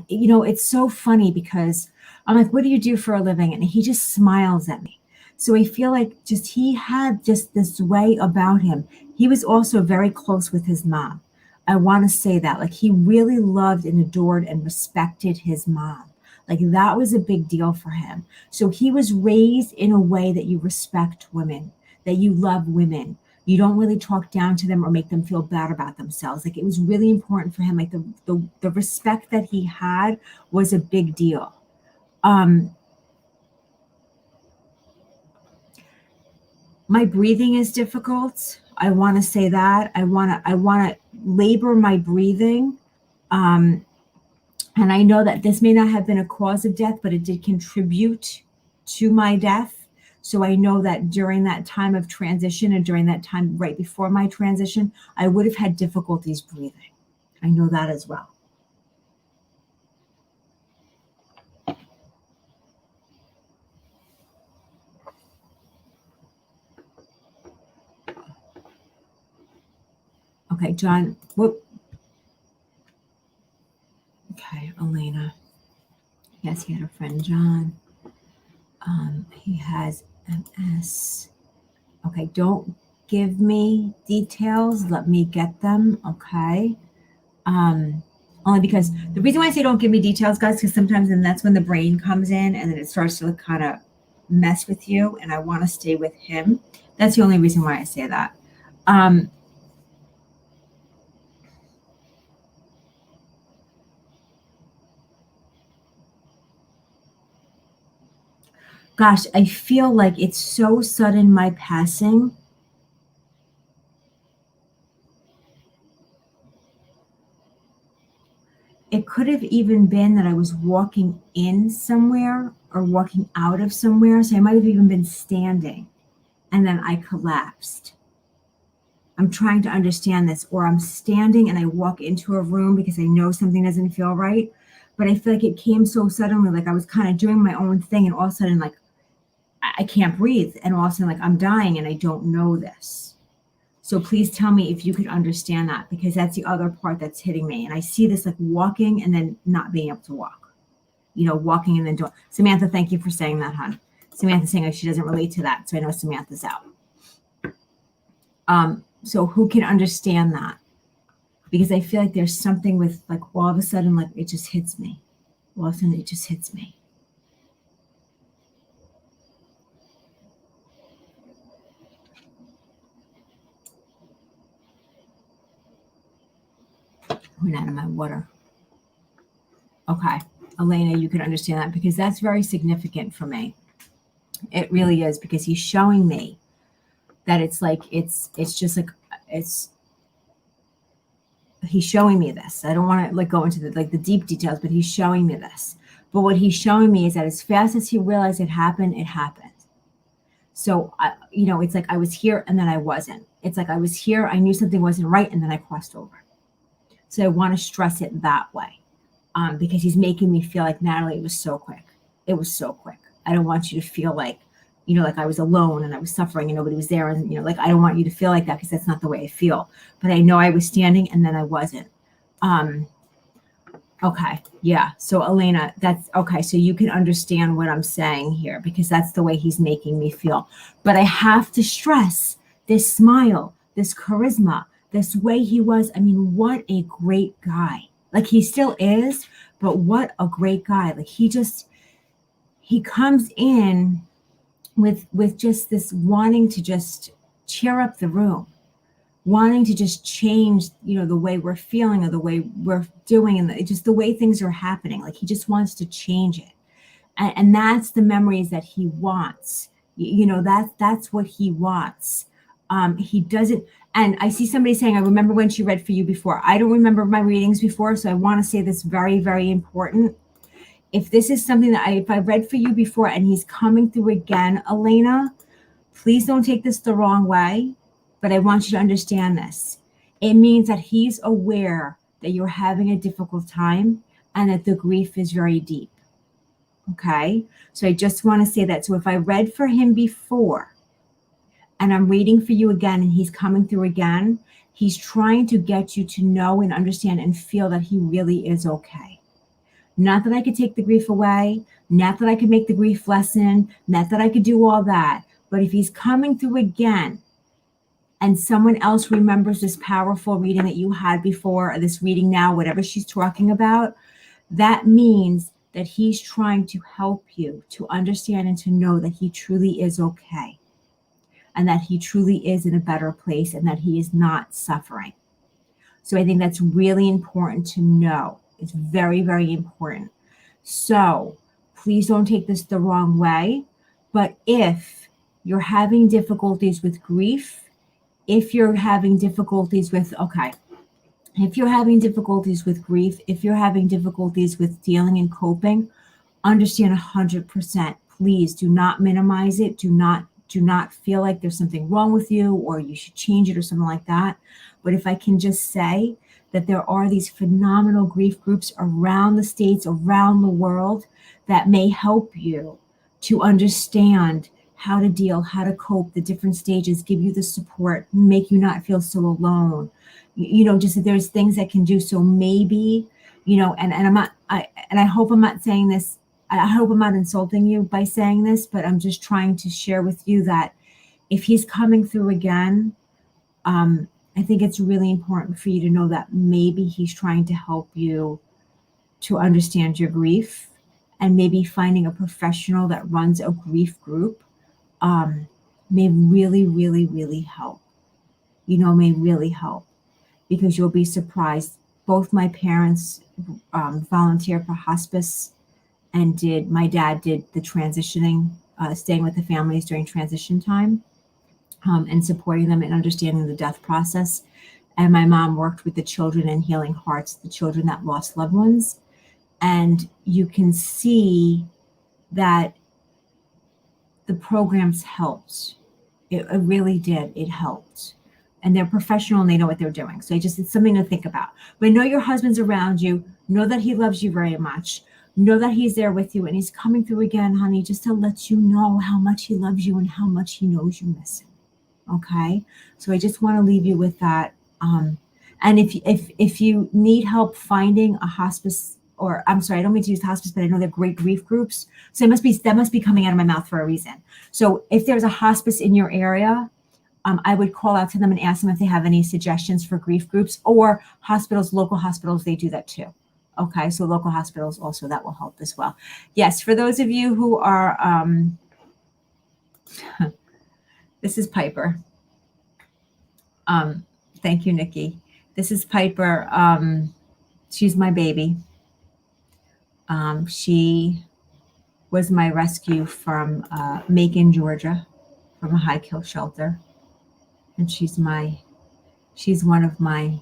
it's so funny because I'm like, what do you do for a living? And he just smiles at me. So I feel like he had just this way about him. He was also very close with his mom. I want to say that. Like he really loved and adored and respected his mom. Like that was a big deal for him. So he was raised in a way that you respect women, that you love women. You don't really talk down to them or make them feel bad about themselves. Like it was really important for him. Like the respect that he had was a big deal. My breathing is difficult. I want to say that. I want to labor my breathing. And I know that this may not have been a cause of death, but it did contribute to my death. So I know that during that time of transition and during that time right before my transition, I would have had difficulties breathing. I know that as well. Okay, John. Whoop. Okay, Elena. Yes, he had a friend, John. He has MS. Okay, don't give me details. Let me get them. Okay. Only because the reason why I say don't give me details, guys, because sometimes then that's when the brain comes in and then it starts to kind of mess with you. And I want to stay with him. That's the only reason why I say that. Gosh, I feel like it's so sudden, my passing. It could have even been that I was walking in somewhere or walking out of somewhere. So I might have even been standing and then I collapsed. I'm trying to understand this, or I'm standing and I walk into a room because I know something doesn't feel right. But I feel like it came so suddenly, like I was kind of doing my own thing and all of a sudden, like I can't breathe. And all of a sudden, like I'm dying and I don't know this. So please tell me if you could understand that, because that's the other part that's hitting me. And I see this like walking and then not being able to walk, walking and then doing. Samantha, thank you for saying that, hon. Samantha's saying she doesn't relate to that. So I know Samantha's out. So who can understand that? Because I feel like there's something with like all of a sudden, like it just hits me. All of a sudden it just hits me. Went out of my water. Okay. Elena, you can understand that because that's very significant for me. It really is, because he's showing me that it's like, it's just like, he's showing me this. I don't want to like go into the deep details, but he's showing me this. But what he's showing me is that as fast as he realized it happened, it happened. So, it's like I was here and then I wasn't. It's like I was here, I knew something wasn't right, and then I crossed over. So I want to stress it that way, because he's making me feel like, Natalie, it was so quick. It was so quick. I don't want you to feel like, like I was alone and I was suffering and nobody was there. And, like, I don't want you to feel like that, because that's not the way I feel. But I know I was standing and then I wasn't. Okay. Yeah. So Elena, that's okay. So you can understand what I'm saying here, because that's the way he's making me feel. But I have to stress this smile, this charisma, this way he was. I mean, what a great guy. Like, he still is, but what a great guy. Like, he comes in with just this wanting to just cheer up the room, wanting to just change, the way we're feeling or the way we're doing, and just the way things are happening. Like, he just wants to change it. And that's the memories that he wants. That's what he wants. He doesn't. And I see somebody saying, I remember when she read for you before. I don't remember my readings before. So I want to say this very, very important. If this is something that if I read for you before and he's coming through again, Elena, please don't take this the wrong way, but I want you to understand this. It means that he's aware that you're having a difficult time and that the grief is very deep. Okay? So I just want to say that. So if I read for him before and I'm reading for you again and he's coming through again, he's trying to get you to know and understand and feel that he really is okay. Not that I could take the grief away, not that I could make the grief lessen, not that I could do all that. But if he's coming through again and someone else remembers this powerful reading that you had before, or this reading now, whatever she's talking about, that means that he's trying to help you to understand and to know that he truly is okay, and that he truly is in a better place, and that he is not suffering. So I think that's really important to know. It's very, very important. So please don't take this the wrong way. But if you're having difficulties with grief, if you're having difficulties with, if you're having difficulties with grief, if you're having difficulties with dealing and coping, understand 100%. Please do not minimize it. Do not feel like there's something wrong with you or you should change it or something like that. But if I can just say that there are these phenomenal grief groups around the states, around the world, that may help you to understand how to deal, how to cope, the different stages, give you the support, make you not feel so alone. Just that there's things that can do. So maybe, and I'm not, and I hope I'm not saying this, I hope I'm not insulting you by saying this, but I'm just trying to share with you that if he's coming through again, I think it's really important for you to know that maybe he's trying to help you to understand your grief, and maybe finding a professional that runs a grief group may really, really, really help. May really help, because you'll be surprised. Both my parents volunteered for hospice, and my dad did the transitioning, staying with the families during transition time, and supporting them in understanding the death process. And my mom worked with the children in Healing Hearts, the children that lost loved ones. And you can see that the programs helped. It really did. It helped. And they're professional and they know what they're doing. So it's something to think about. But know your husband's around you. Know that he loves you very much. Know that he's there with you, and he's coming through again, honey, just to let you know how much he loves you and how much he knows you miss him. Okay? So I just want to leave you with that. And if you need help finding a hospice, or I'm sorry, I don't mean to use hospice, but I know they're great grief groups. So that must be coming out of my mouth for a reason. So if there's a hospice in your area, I would call out to them and ask them if they have any suggestions for grief groups, or hospitals, local hospitals, they do that too. Okay, so local hospitals also, that will help as well. Yes, for those of you who are, this is Piper. Thank you, Nikki. This is Piper. She's my baby. She was my rescue from Macon, Georgia, from a high kill shelter. And she's one of my,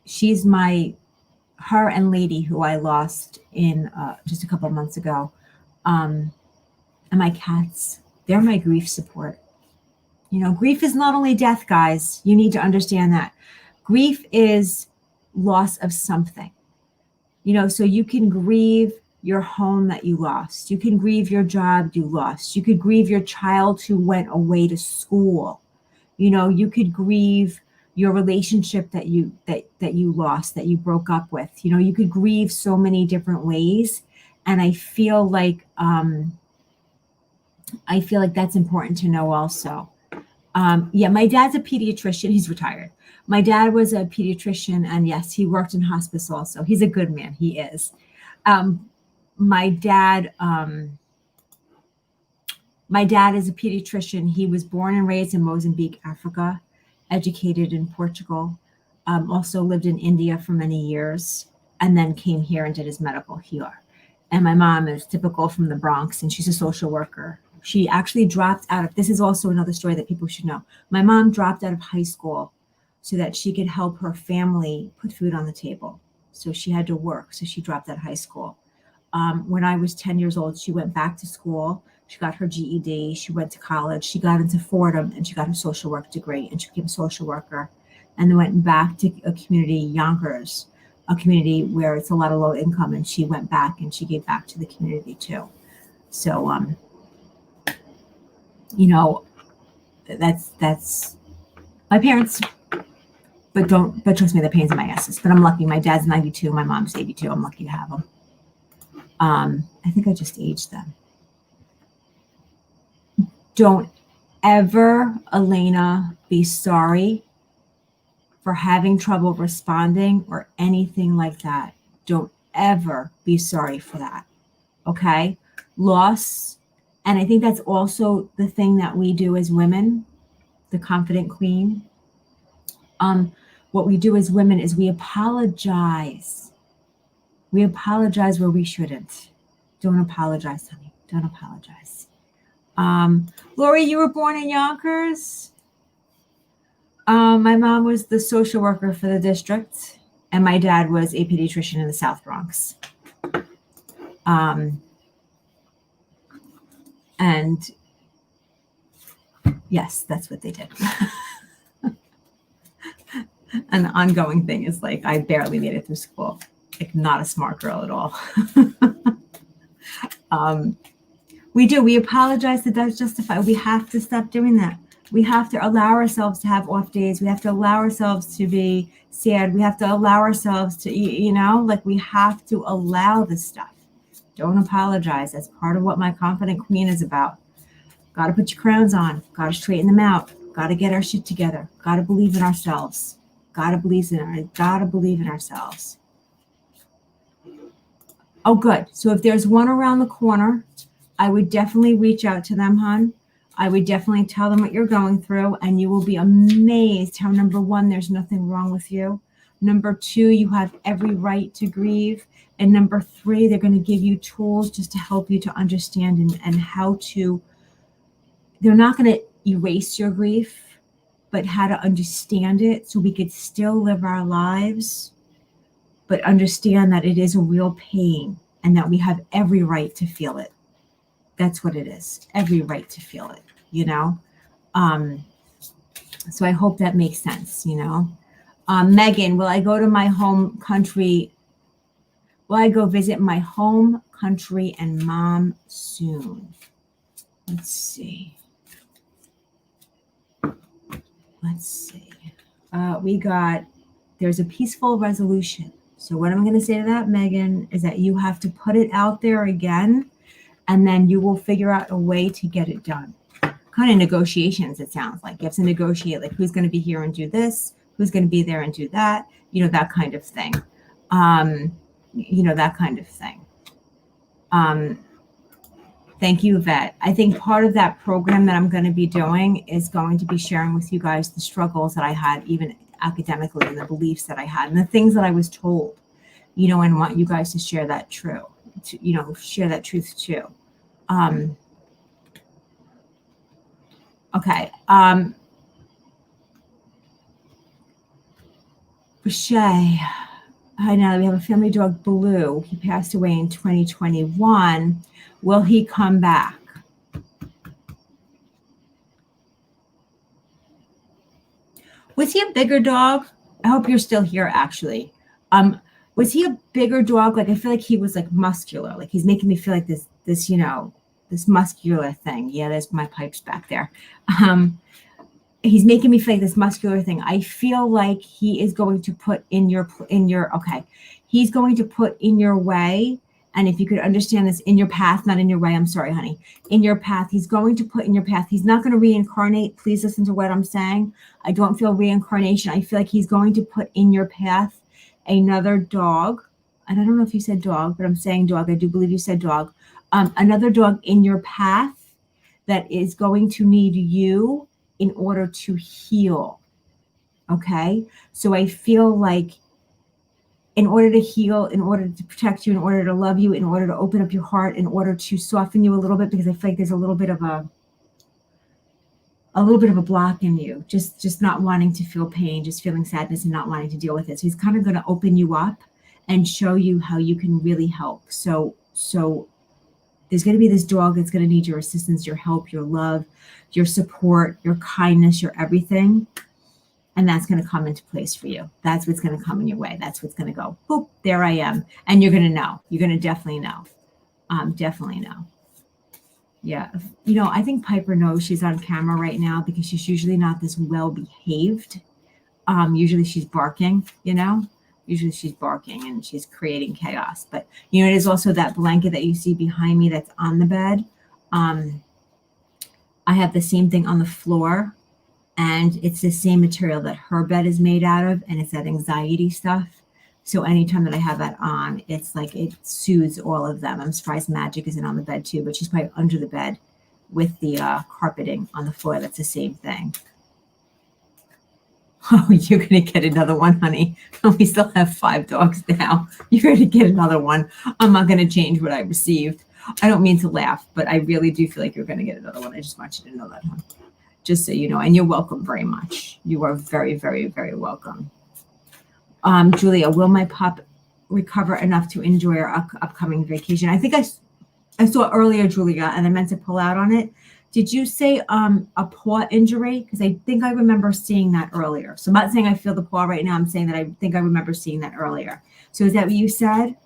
she's her and Lady, who I lost in just a couple of months ago. And my cats, they're my grief support. Grief is not only death, guys. You need to understand that. Grief is loss of something. So you can grieve your home that you lost. You can grieve your job you lost. You could grieve your child who went away to school. You could grieve your relationship that you lost, that you broke up with. You could grieve so many different ways. And I feel like that's important to know also. My dad's a pediatrician. He's retired. My dad was a pediatrician, and yes, he worked in hospice also. He's a good man. He is. My dad is a pediatrician. He was born and raised in Mozambique, Africa, educated in Portugal, also lived in India for many years, and then came here and did his medical here. And my mom is typical from the Bronx, and she's a social worker. She actually dropped out of, this is also another story that people should know. My mom dropped out of high school so that she could help her family put food on the table. So she had to work, so she dropped out of high school. When I was 10 years old, she went back to school. She got her GED. She went to college. She got into Fordham, and she got her social work degree, and she became a social worker, and then went back to a community, Yonkers, a community where it's a lot of low income, and she went back and she gave back to the community too. So, that's my parents, but trust me, the pains in my asses. But I'm lucky. My dad's 92. My mom's 82. I'm lucky to have them. I think I just aged them. Don't ever, Elena, be sorry for having trouble responding or anything like that. Don't ever be sorry for that. Okay? Loss. And I think that's also the thing that we do as women, the confident queen. What we do as women is we apologize. We apologize where we shouldn't. Don't apologize, honey. Don't apologize. Lori, you were born in Yonkers? My mom was the social worker for the district, and my dad was a pediatrician in the South Bronx. And yes, that's what they did. And the ongoing thing is like, I barely made it through school. Like, not a smart girl at all. We apologize, that that's justified. We have to stop doing that. We have to allow ourselves to have off days. We have to allow ourselves to be sad. We have to allow ourselves to, we have to allow this stuff. Don't apologize. That's part of what my confident queen is about. Got to put your crowns on. Got to straighten them out. Got to get our shit together. Got to believe in ourselves. Got to believe in ourselves. Oh, good. So if there's one around the corner, I would definitely reach out to them, hon. I would definitely tell them what you're going through, and you will be amazed how, number one, there's nothing wrong with you. Number two, you have every right to grieve. And number three, they're going to give you tools just to help you to understand and how to, they're not going to erase your grief, but how to understand it so we could still live our lives, but understand that it is a real pain and that we have every right to feel it. That's what it is. Every right to feel it, So I hope that makes sense, Megan, will I go to my home country? Will I go visit my home country and mom soon? Let's see. There's a peaceful resolution. So what I'm going to say to that, Megan, is that you have to put it out there again, and then you will figure out a way to get it done. Kind of negotiations, it sounds like. You have to negotiate, like, who's going to be here and do this, who's going to be there and do that, that kind of thing. That kind of thing. Thank you, Yvette. I think part of that program that I'm going to be doing is going to be sharing with you guys the struggles that I had even academically and the beliefs that I had and the things that I was told, you know, and want you guys to share that share that truth too. Okay. Boucher. Hi, Natalie. We have a family dog, Blue. He passed away in 2021. Will he come back? Was he a bigger dog? I hope you're still here, actually. Was he a bigger dog? Like, I feel like he was like muscular. Like he's making me feel like this, this muscular thing. Yeah, there's my pipes back there. He's making me feel like this muscular thing. I feel like he is going to put okay. He's going to put in your way. And if you could understand this, in your path, not in your way. I'm sorry, honey. In your path, he's going to put in your path. He's not going to reincarnate. Please listen to what I'm saying. I don't feel reincarnation. I feel like he's going to put in your path another dog. And I don't know if you said dog, but I'm saying dog. I do believe you said dog. Another dog in your path that is going to need you in order to heal. Okay? So I feel like in order to heal, in order to protect you, in order to love you, in order to open up your heart, in order to soften you a little bit, because I feel like there's a little bit of a block in you, just not wanting to feel pain, just feeling sadness and not wanting to deal with it. So he's kind of going to open you up and show you how you can really help. So there's going to be this dog that's going to need your assistance, your help, your love, your support, your kindness, your everything. And that's going to come into place for you. That's what's going to come in your way. That's what's going to go, boop, there I am. And you're going to know. You're going to definitely know. Definitely know. Yeah. You know, I think Piper knows she's on camera right now because she's usually not this well behaved. Usually she's barking, you know. Usually she's barking and she's creating chaos. But, you know, it is also that blanket that you see behind me that's on the bed. I have the same thing on the floor. And it's the same material that her bed is made out of, and it's that anxiety stuff. So anytime that I have that on, it's like it soothes all of them. I'm surprised Magic isn't on the bed too, but she's probably under the bed with the carpeting on the floor. That's the same thing. Oh, you're going to get another one, honey. We still have 5 dogs now. You're going to get another one. I'm not going to change what I received. I don't mean to laugh, but I really do feel like you're going to get another one. I just want you to know that, honey. Just so you know, and you're welcome very much. You are very, very, very welcome. Julia, will my pup recover enough to enjoy our upcoming vacation? I think I saw earlier, Julia, and I meant to pull out on it. Did you say a paw injury? Because I think I remember seeing that earlier. So I'm not saying I feel the paw right now. I'm saying that I think I remember seeing that earlier. So is that what you said?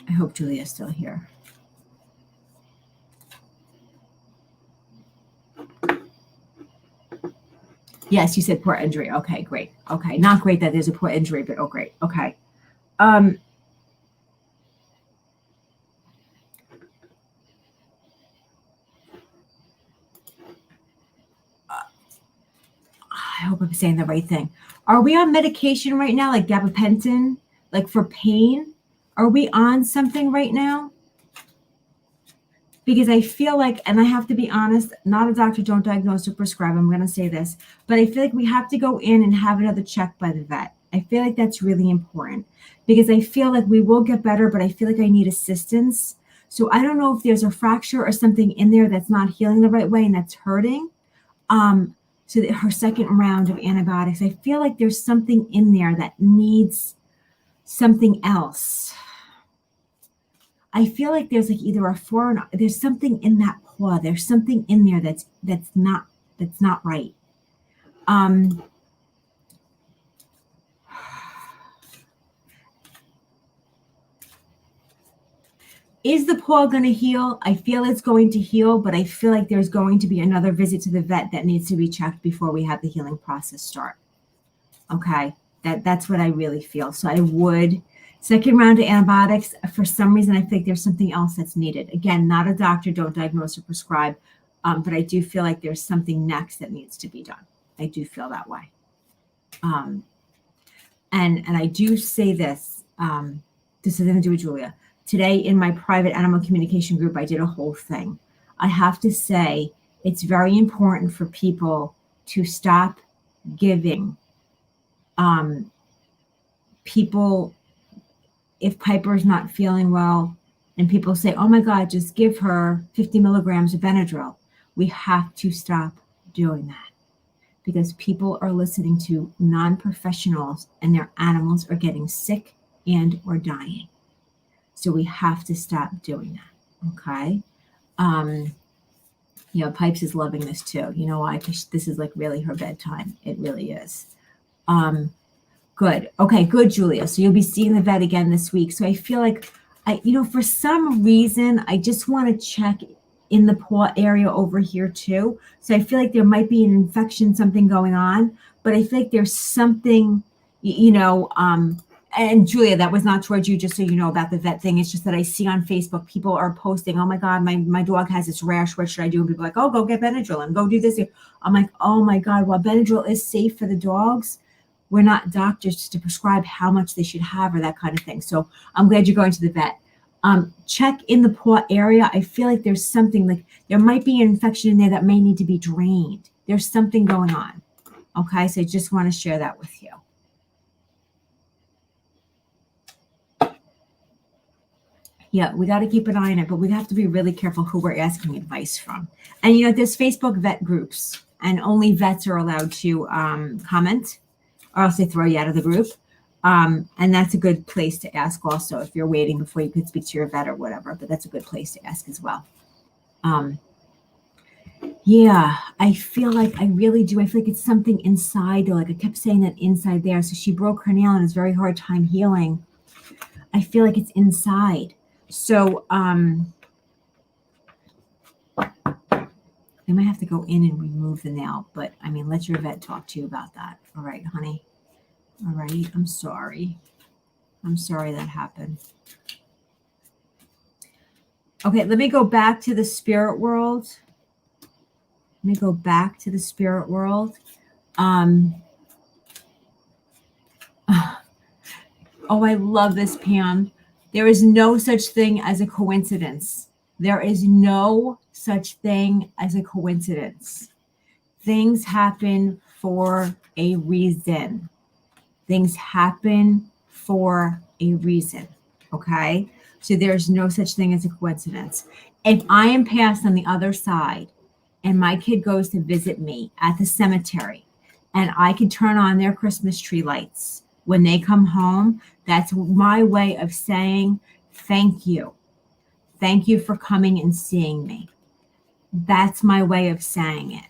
I hope Julia's still here. Yes, you said poor injury. Okay, great. Okay, not great that there's a poor injury, but oh, great. Okay. I hope I'm saying the right thing. Are we on medication right now, like gabapentin, like for pain? Are we on something right now? Because I feel like, and I have to be honest, not a doctor, don't diagnose or prescribe. I'm going to say this, but I feel like we have to go in and have another check by the vet. I feel like that's really important because I feel like we will get better, but I feel like I need assistance. So I don't know if there's a fracture or something in there that's not healing the right way and that's hurting. So that her second round of antibiotics, I feel like there's something in there that needs something else. I feel like there's like either there's something in that paw. There's something in there that's not right. Is the paw going to heal? I feel it's going to heal, but I feel like there's going to be another visit to the vet that needs to be checked before we have the healing process start. Okay, that's what I really feel. So I would. Second round of antibiotics, for some reason, I think there's something else that's needed. Again, not a doctor, don't diagnose or prescribe, but I do feel like there's something next that needs to be done. I do feel that way. And I do say this, this is going to do with Julia. today in my private animal communication group, I did a whole thing. I have to say, it's very important for people to stop giving people, if Piper's not feeling well, and people say, oh my God, just give her 50 milligrams of Benadryl. We have to stop doing that because people are listening to non-professionals and their animals are getting sick and or dying. So we have to stop doing that, okay? Pipes is loving this too. You know why? Because this is like really her bedtime. It really is. Good. Okay, good, Julia. So you'll be seeing the vet again this week. So I feel like, for some reason, I just want to check in the paw area over here too. So I feel like there might be an infection, something going on, but I feel like there's something, and Julia, that was not towards you, just so you know about the vet thing. It's just that I see on Facebook, people are posting, oh my God, my dog has this rash. What should I do? And people are like, oh, go get Benadryl and go do this. I'm like, oh my God, while Benadryl is safe for the dogs, we're not doctors to prescribe how much they should have or that kind of thing. So I'm glad you're going to the vet. Check in the paw area. I feel like there's something, like there might be an infection in there that may need to be drained. There's something going on. Okay, so I just want to share that with you. Yeah, we got to keep an eye on it, but we have to be really careful who we're asking advice from. And, there's Facebook vet groups, and only vets are allowed to comment, or else they throw you out of the group. And that's a good place to ask also if you're waiting before you could speak to your vet or whatever, but that's a good place to ask as well. Yeah, I feel like I really do. I feel like it's something inside though. Like I kept saying that inside there. So she broke her nail and it's a very hard time healing. I feel like it's inside. So they might have to go in and remove the nail, but I mean, let your vet talk to you about that. All right, honey. All right, I'm sorry. I'm sorry that happened. Okay, let me go back to the spirit world. Oh, I love this, Pam. There is no such thing as a coincidence. There is no such thing as a coincidence. Things happen for a reason. Things happen for a reason. Okay? So there's no such thing as a coincidence. If I am passed on the other side and my kid goes to visit me at the cemetery and I can turn on their Christmas tree lights when they come home, that's my way of saying thank you. Thank you for coming and seeing me. That's my way of saying it.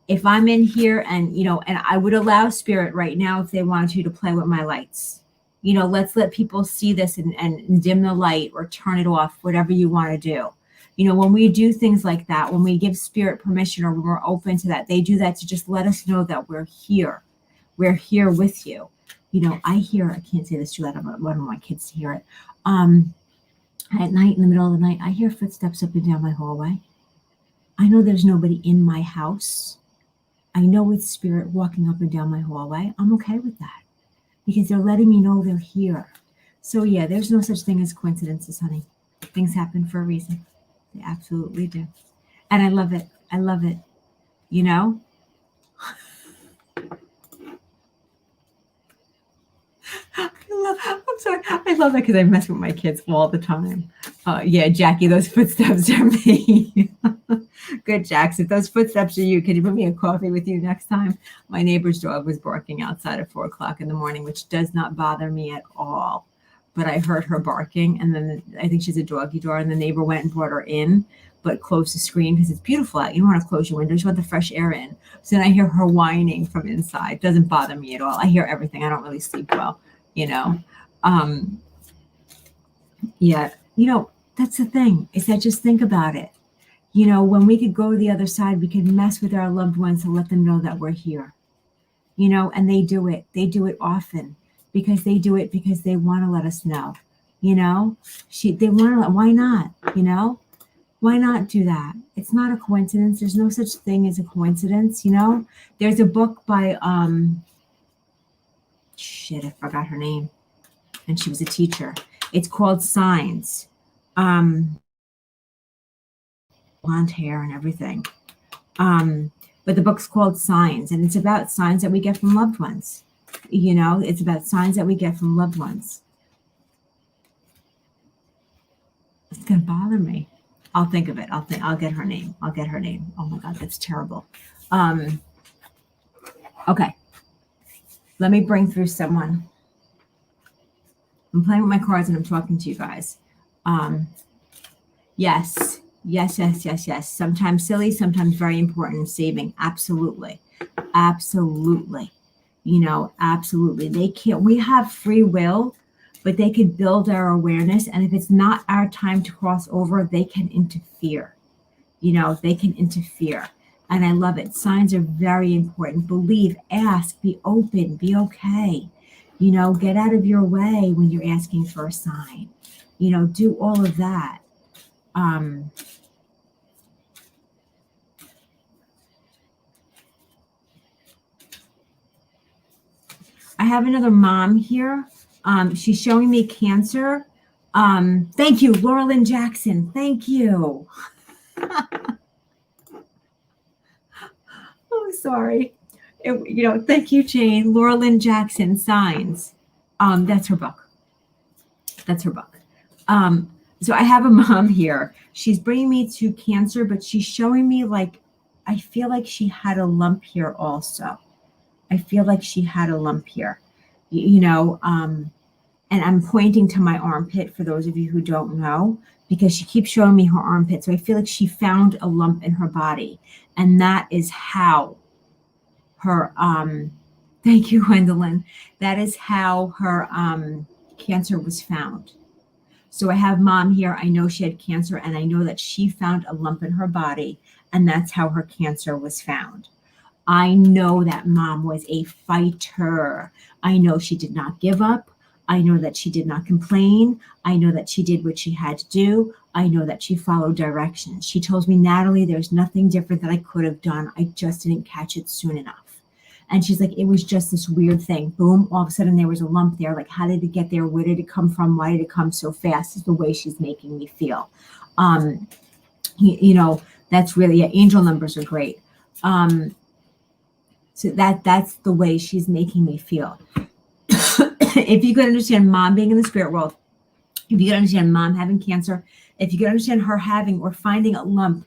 If I'm in here and I would allow spirit right now if they wanted you to play with my lights. Let's let people see this and dim the light or turn it off, whatever you want to do. When we do things like that, when we give spirit permission or when we're open to that, they do that to just let us know that we're here. We're here with you. I can't say this too loud, I don't want my kids to hear it. At night, in the middle of the night, I hear footsteps up and down my hallway. I know there's nobody in my house. I know it's spirit walking up and down my hallway. I'm okay with that because they're letting me know they're here. So yeah, there's no such thing as coincidences, honey. Things happen for a reason. They absolutely do. And I love it. I love it. I'm sorry. I love that because I mess with my kids all the time. Yeah, Jackie, those footsteps are me. Good, Jax. If those footsteps are you, can you put me a coffee with you next time? My neighbor's dog was barking outside at 4:00 in the morning, which does not bother me at all. But I heard her barking, and then I think she's a doggy door, and the neighbor went and brought her in, but closed the screen because it's beautiful out. You don't want to close your windows. You want the fresh air in. So then I hear her whining from inside. It doesn't bother me at all. I hear everything. I don't really sleep well, Yeah, that's the thing, is that just think about it. When we could go to the other side, we could mess with our loved ones to let them know that we're here. And they do it. They do it often because they want to let us know. They want to. Why not? Why not do that? It's not a coincidence. There's no such thing as a coincidence. There's a book by I forgot her name, and she was a teacher. It's called Signs. Blonde hair and everything. But the book's called Signs, and it's about signs that we get from loved ones. It's about signs that we get from loved ones. It's gonna bother me. I'll think of it. I'll get her name. Oh my God, that's terrible. Okay. Let me bring through someone. I'm playing with my cards and I'm talking to you guys. Yes. Sometimes silly, sometimes very important and saving. Absolutely. Absolutely. We have free will, but they could build our awareness. And if it's not our time to cross over, they can interfere. And I love it. Signs are very important. Believe, ask, be open, be okay. Get out of your way when you're asking for a sign. Do all of that. I have another mom here. She's showing me Cancer. Thank you, Laura Lynn Jackson. Thank you. Oh, sorry. Thank you, Jane. Laura Lynn Jackson, Signs. That's her book. So I have a mom here. She's bringing me to Cancer, but she's showing me I feel like she had a lump here also. And I'm pointing to my armpit for those of you who don't know, because she keeps showing me her armpit. So I feel like she found a lump in her body. And that is how her, thank you, Gwendolyn. That is how her cancer was found. So I have mom here. I know she had cancer, and I know that she found a lump in her body, and that's how her cancer was found. I know that mom was a fighter. I know she did not give up. I know that she did not complain. I know that she did what she had to do. I know that she followed directions. She told me, Natalie, there's nothing different that I could have done. I just didn't catch it soon enough. And she's like, it was just this weird thing. Boom, all of a sudden there was a lump there. Like, how did it get there? Where did it come from? Why did it come so fast? Is the way she's making me feel. That's really, angel numbers are great. So that's the way she's making me feel. If you could understand mom being in the spirit world, if you could understand mom having cancer, if you could understand her having or finding a lump,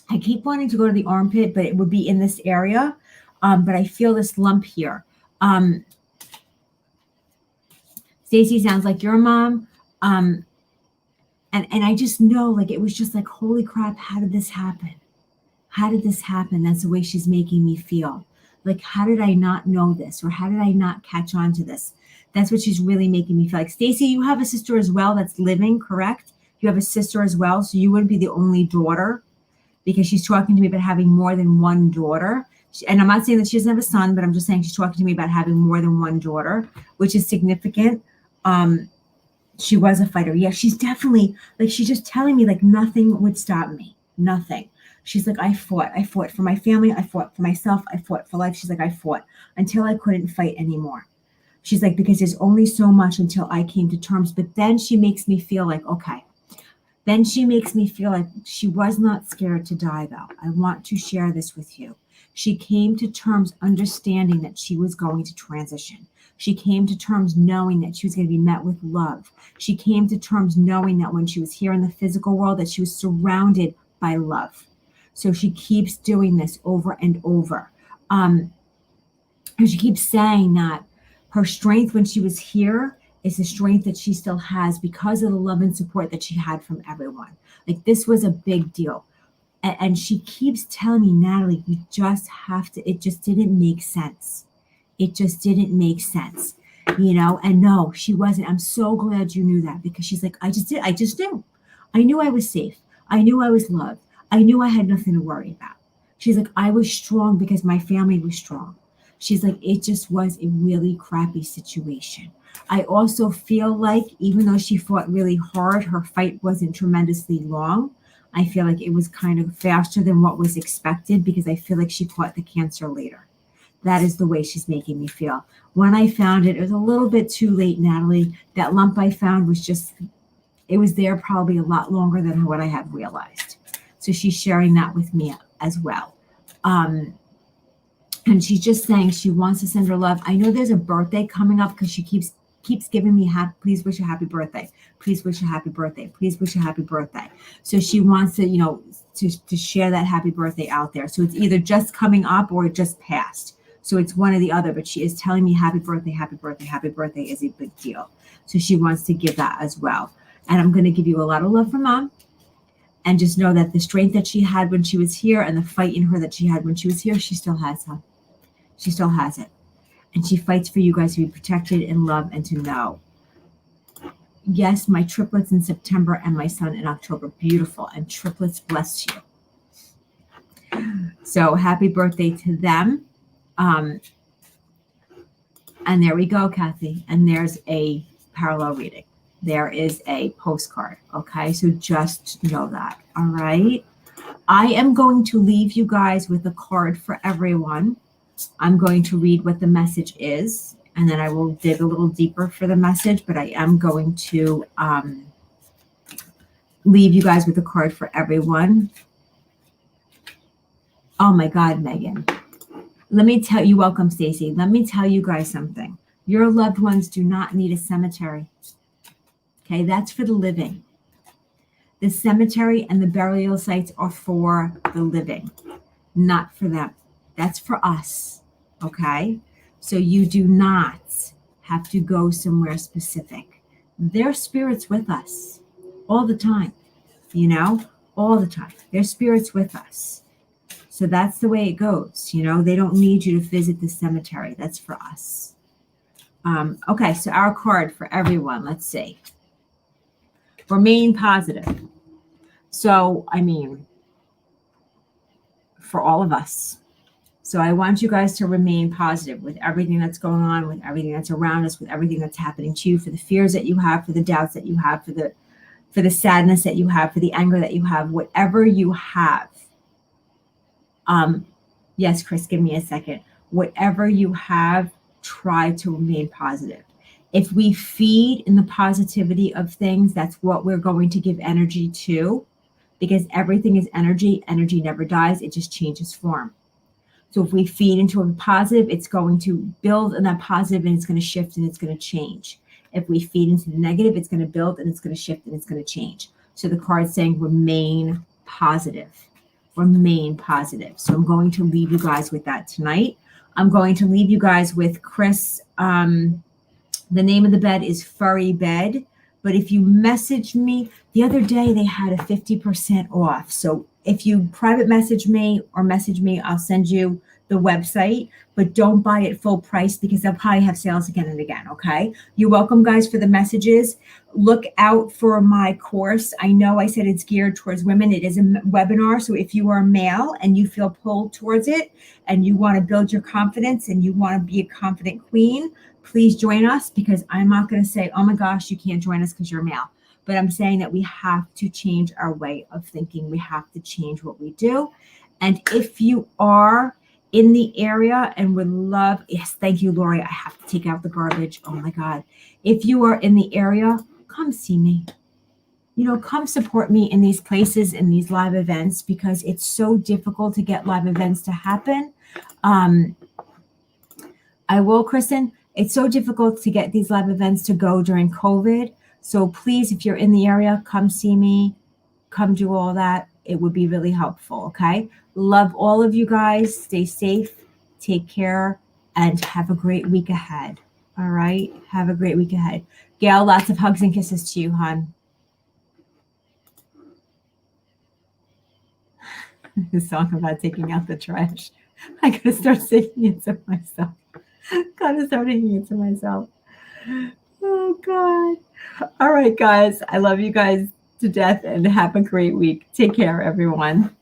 I keep wanting to go to the armpit, but it would be in this area. But I feel this lump here. Stacy, sounds like your mom. And I just know, it was just holy crap, how did this happen? That's the way she's making me feel. How did I not know this? Or how did I not catch on to this? That's what she's really making me feel like. Stacy, you have a sister as well that's living, correct? You have a sister as well, so you wouldn't be the only daughter, because she's talking to me about having more than one daughter. And I'm not saying that she doesn't have a son, but I'm just saying she's talking to me about having more than one daughter, which is significant. She was a fighter. Yeah, she's definitely, she's just telling me nothing would stop me. Nothing. She's like, I fought for my family. I fought for myself. I fought for life. She's like, I fought until I couldn't fight anymore. She's like, because there's only so much until I came to terms. But then she makes me feel like, okay. Then she makes me feel like she was not scared to die, though. I want to share this with you. She came to terms understanding that she was going to transition. She came to terms knowing that she was going to be met with love. She came to terms knowing that when she was here in the physical world, that she was surrounded by love. So she keeps doing this over and over. And she keeps saying that her strength when she was here is the strength that she still has because of the love and support that she had from everyone. This was a big deal. And she keeps telling me, Natalie, you just have to, it just didn't make sense. And no, she wasn't. I'm so glad you knew that, because she's like, I just knew. I knew I was safe. I knew I was loved. I knew I had nothing to worry about. She's like, I was strong because my family was strong. She's like, it just was a really crappy situation. I also feel like even though she fought really hard, her fight wasn't tremendously long. I feel like it was kind of faster than what was expected, because I feel like she fought the cancer later. That is the way she's making me feel. When I found it, it was a little bit too late, Natalie. That lump I found was just It was there probably a lot longer than what I had realized. So she's sharing that with me as well. And she's just saying she wants to send her love. I know there's a birthday coming up because she keeps giving me please wish a happy birthday. Please wish a happy birthday. Please wish a happy birthday. So she wants to, to share that happy birthday out there. So it's either just coming up or it just passed. So it's one or the other, but she is telling me happy birthday, happy birthday, happy birthday is a big deal. So she wants to give that as well. And I'm going to give you a lot of love from Mom. And just know that the strength that she had when she was here and the fight in her that she had when she was here, she still has her. She still has it. And she fights for you guys to be protected and loved and to know. Yes, my triplets in September and my son in October. Beautiful. And triplets bless you. So happy birthday to them. And there we go, Kathy. And there's a parallel reading. There is a postcard. Okay, so just know that. All right. I am going to leave you guys with a card for everyone. I'm going to read what the message is, and then I will dig a little deeper for the message, but I am going to leave you guys with a card for everyone. Oh my God, Megan. Let me tell you, welcome, Stacy. Let me tell you guys something. Your loved ones do not need a cemetery. Okay, that's for the living. The cemetery and the burial sites are for the living, not for them. That's for us, okay? So you do not have to go somewhere specific. Their spirit's with us all the time, all the time. Their spirit's with us. So that's the way it goes, They don't need you to visit the cemetery. That's for us. Okay, so our card for everyone, let's see. Remain positive. So, for all of us. So I want you guys to remain positive with everything that's going on, with everything that's around us, with everything that's happening to you, for the fears that you have, for the doubts that you have, for the sadness that you have, for the anger that you have, whatever you have. Yes, Chris, give me a second. Whatever you have, try to remain positive. If we feed in the positivity of things, that's what we're going to give energy to, because everything is energy. Energy never dies. It just changes form. So if we feed into a positive, it's going to build in that positive and it's going to shift and it's going to change. If we feed into the negative, it's going to build and it's going to shift and it's going to change. So the card's saying remain positive. Remain positive. So I'm going to leave you guys with that tonight. I'm going to leave you guys with Chris. The name of the bed is Furry Bed. But if you message me, the other day they had a 50% off. So if you private message me or message me, I'll send you the website, but don't buy it full price because they'll probably have sales again and again, okay? You're welcome, guys, for the messages. Look out for my course. I know I said it's geared towards women. It is a webinar, so if you are male and you feel pulled towards it and you want to build your confidence and you want to be a confident queen, please join us, because I'm not going to say, oh my gosh, you can't join us because you're male. But I'm saying that we have to change our way of thinking. We have to change what we do. And if you are in the area and would love, yes, thank you, Lori. I have to take out the garbage. Oh my God. If you are in the area, come see me. Come support me in these places, in these live events, because it's so difficult to get live events to happen. I will, Kristen, it's so difficult to get these live events to go during COVID. So please, if you're in the area, come see me, come do all that. It would be really helpful, okay? Love all of you guys. Stay safe, take care, and have a great week ahead, all right? Have a great week ahead. Gail, lots of hugs and kisses to you, hon. The song about taking out the trash. I gotta start singing it to myself. Gotta start singing it to myself. Oh, God. All right, guys. I love you guys to death and have a great week. Take care, everyone.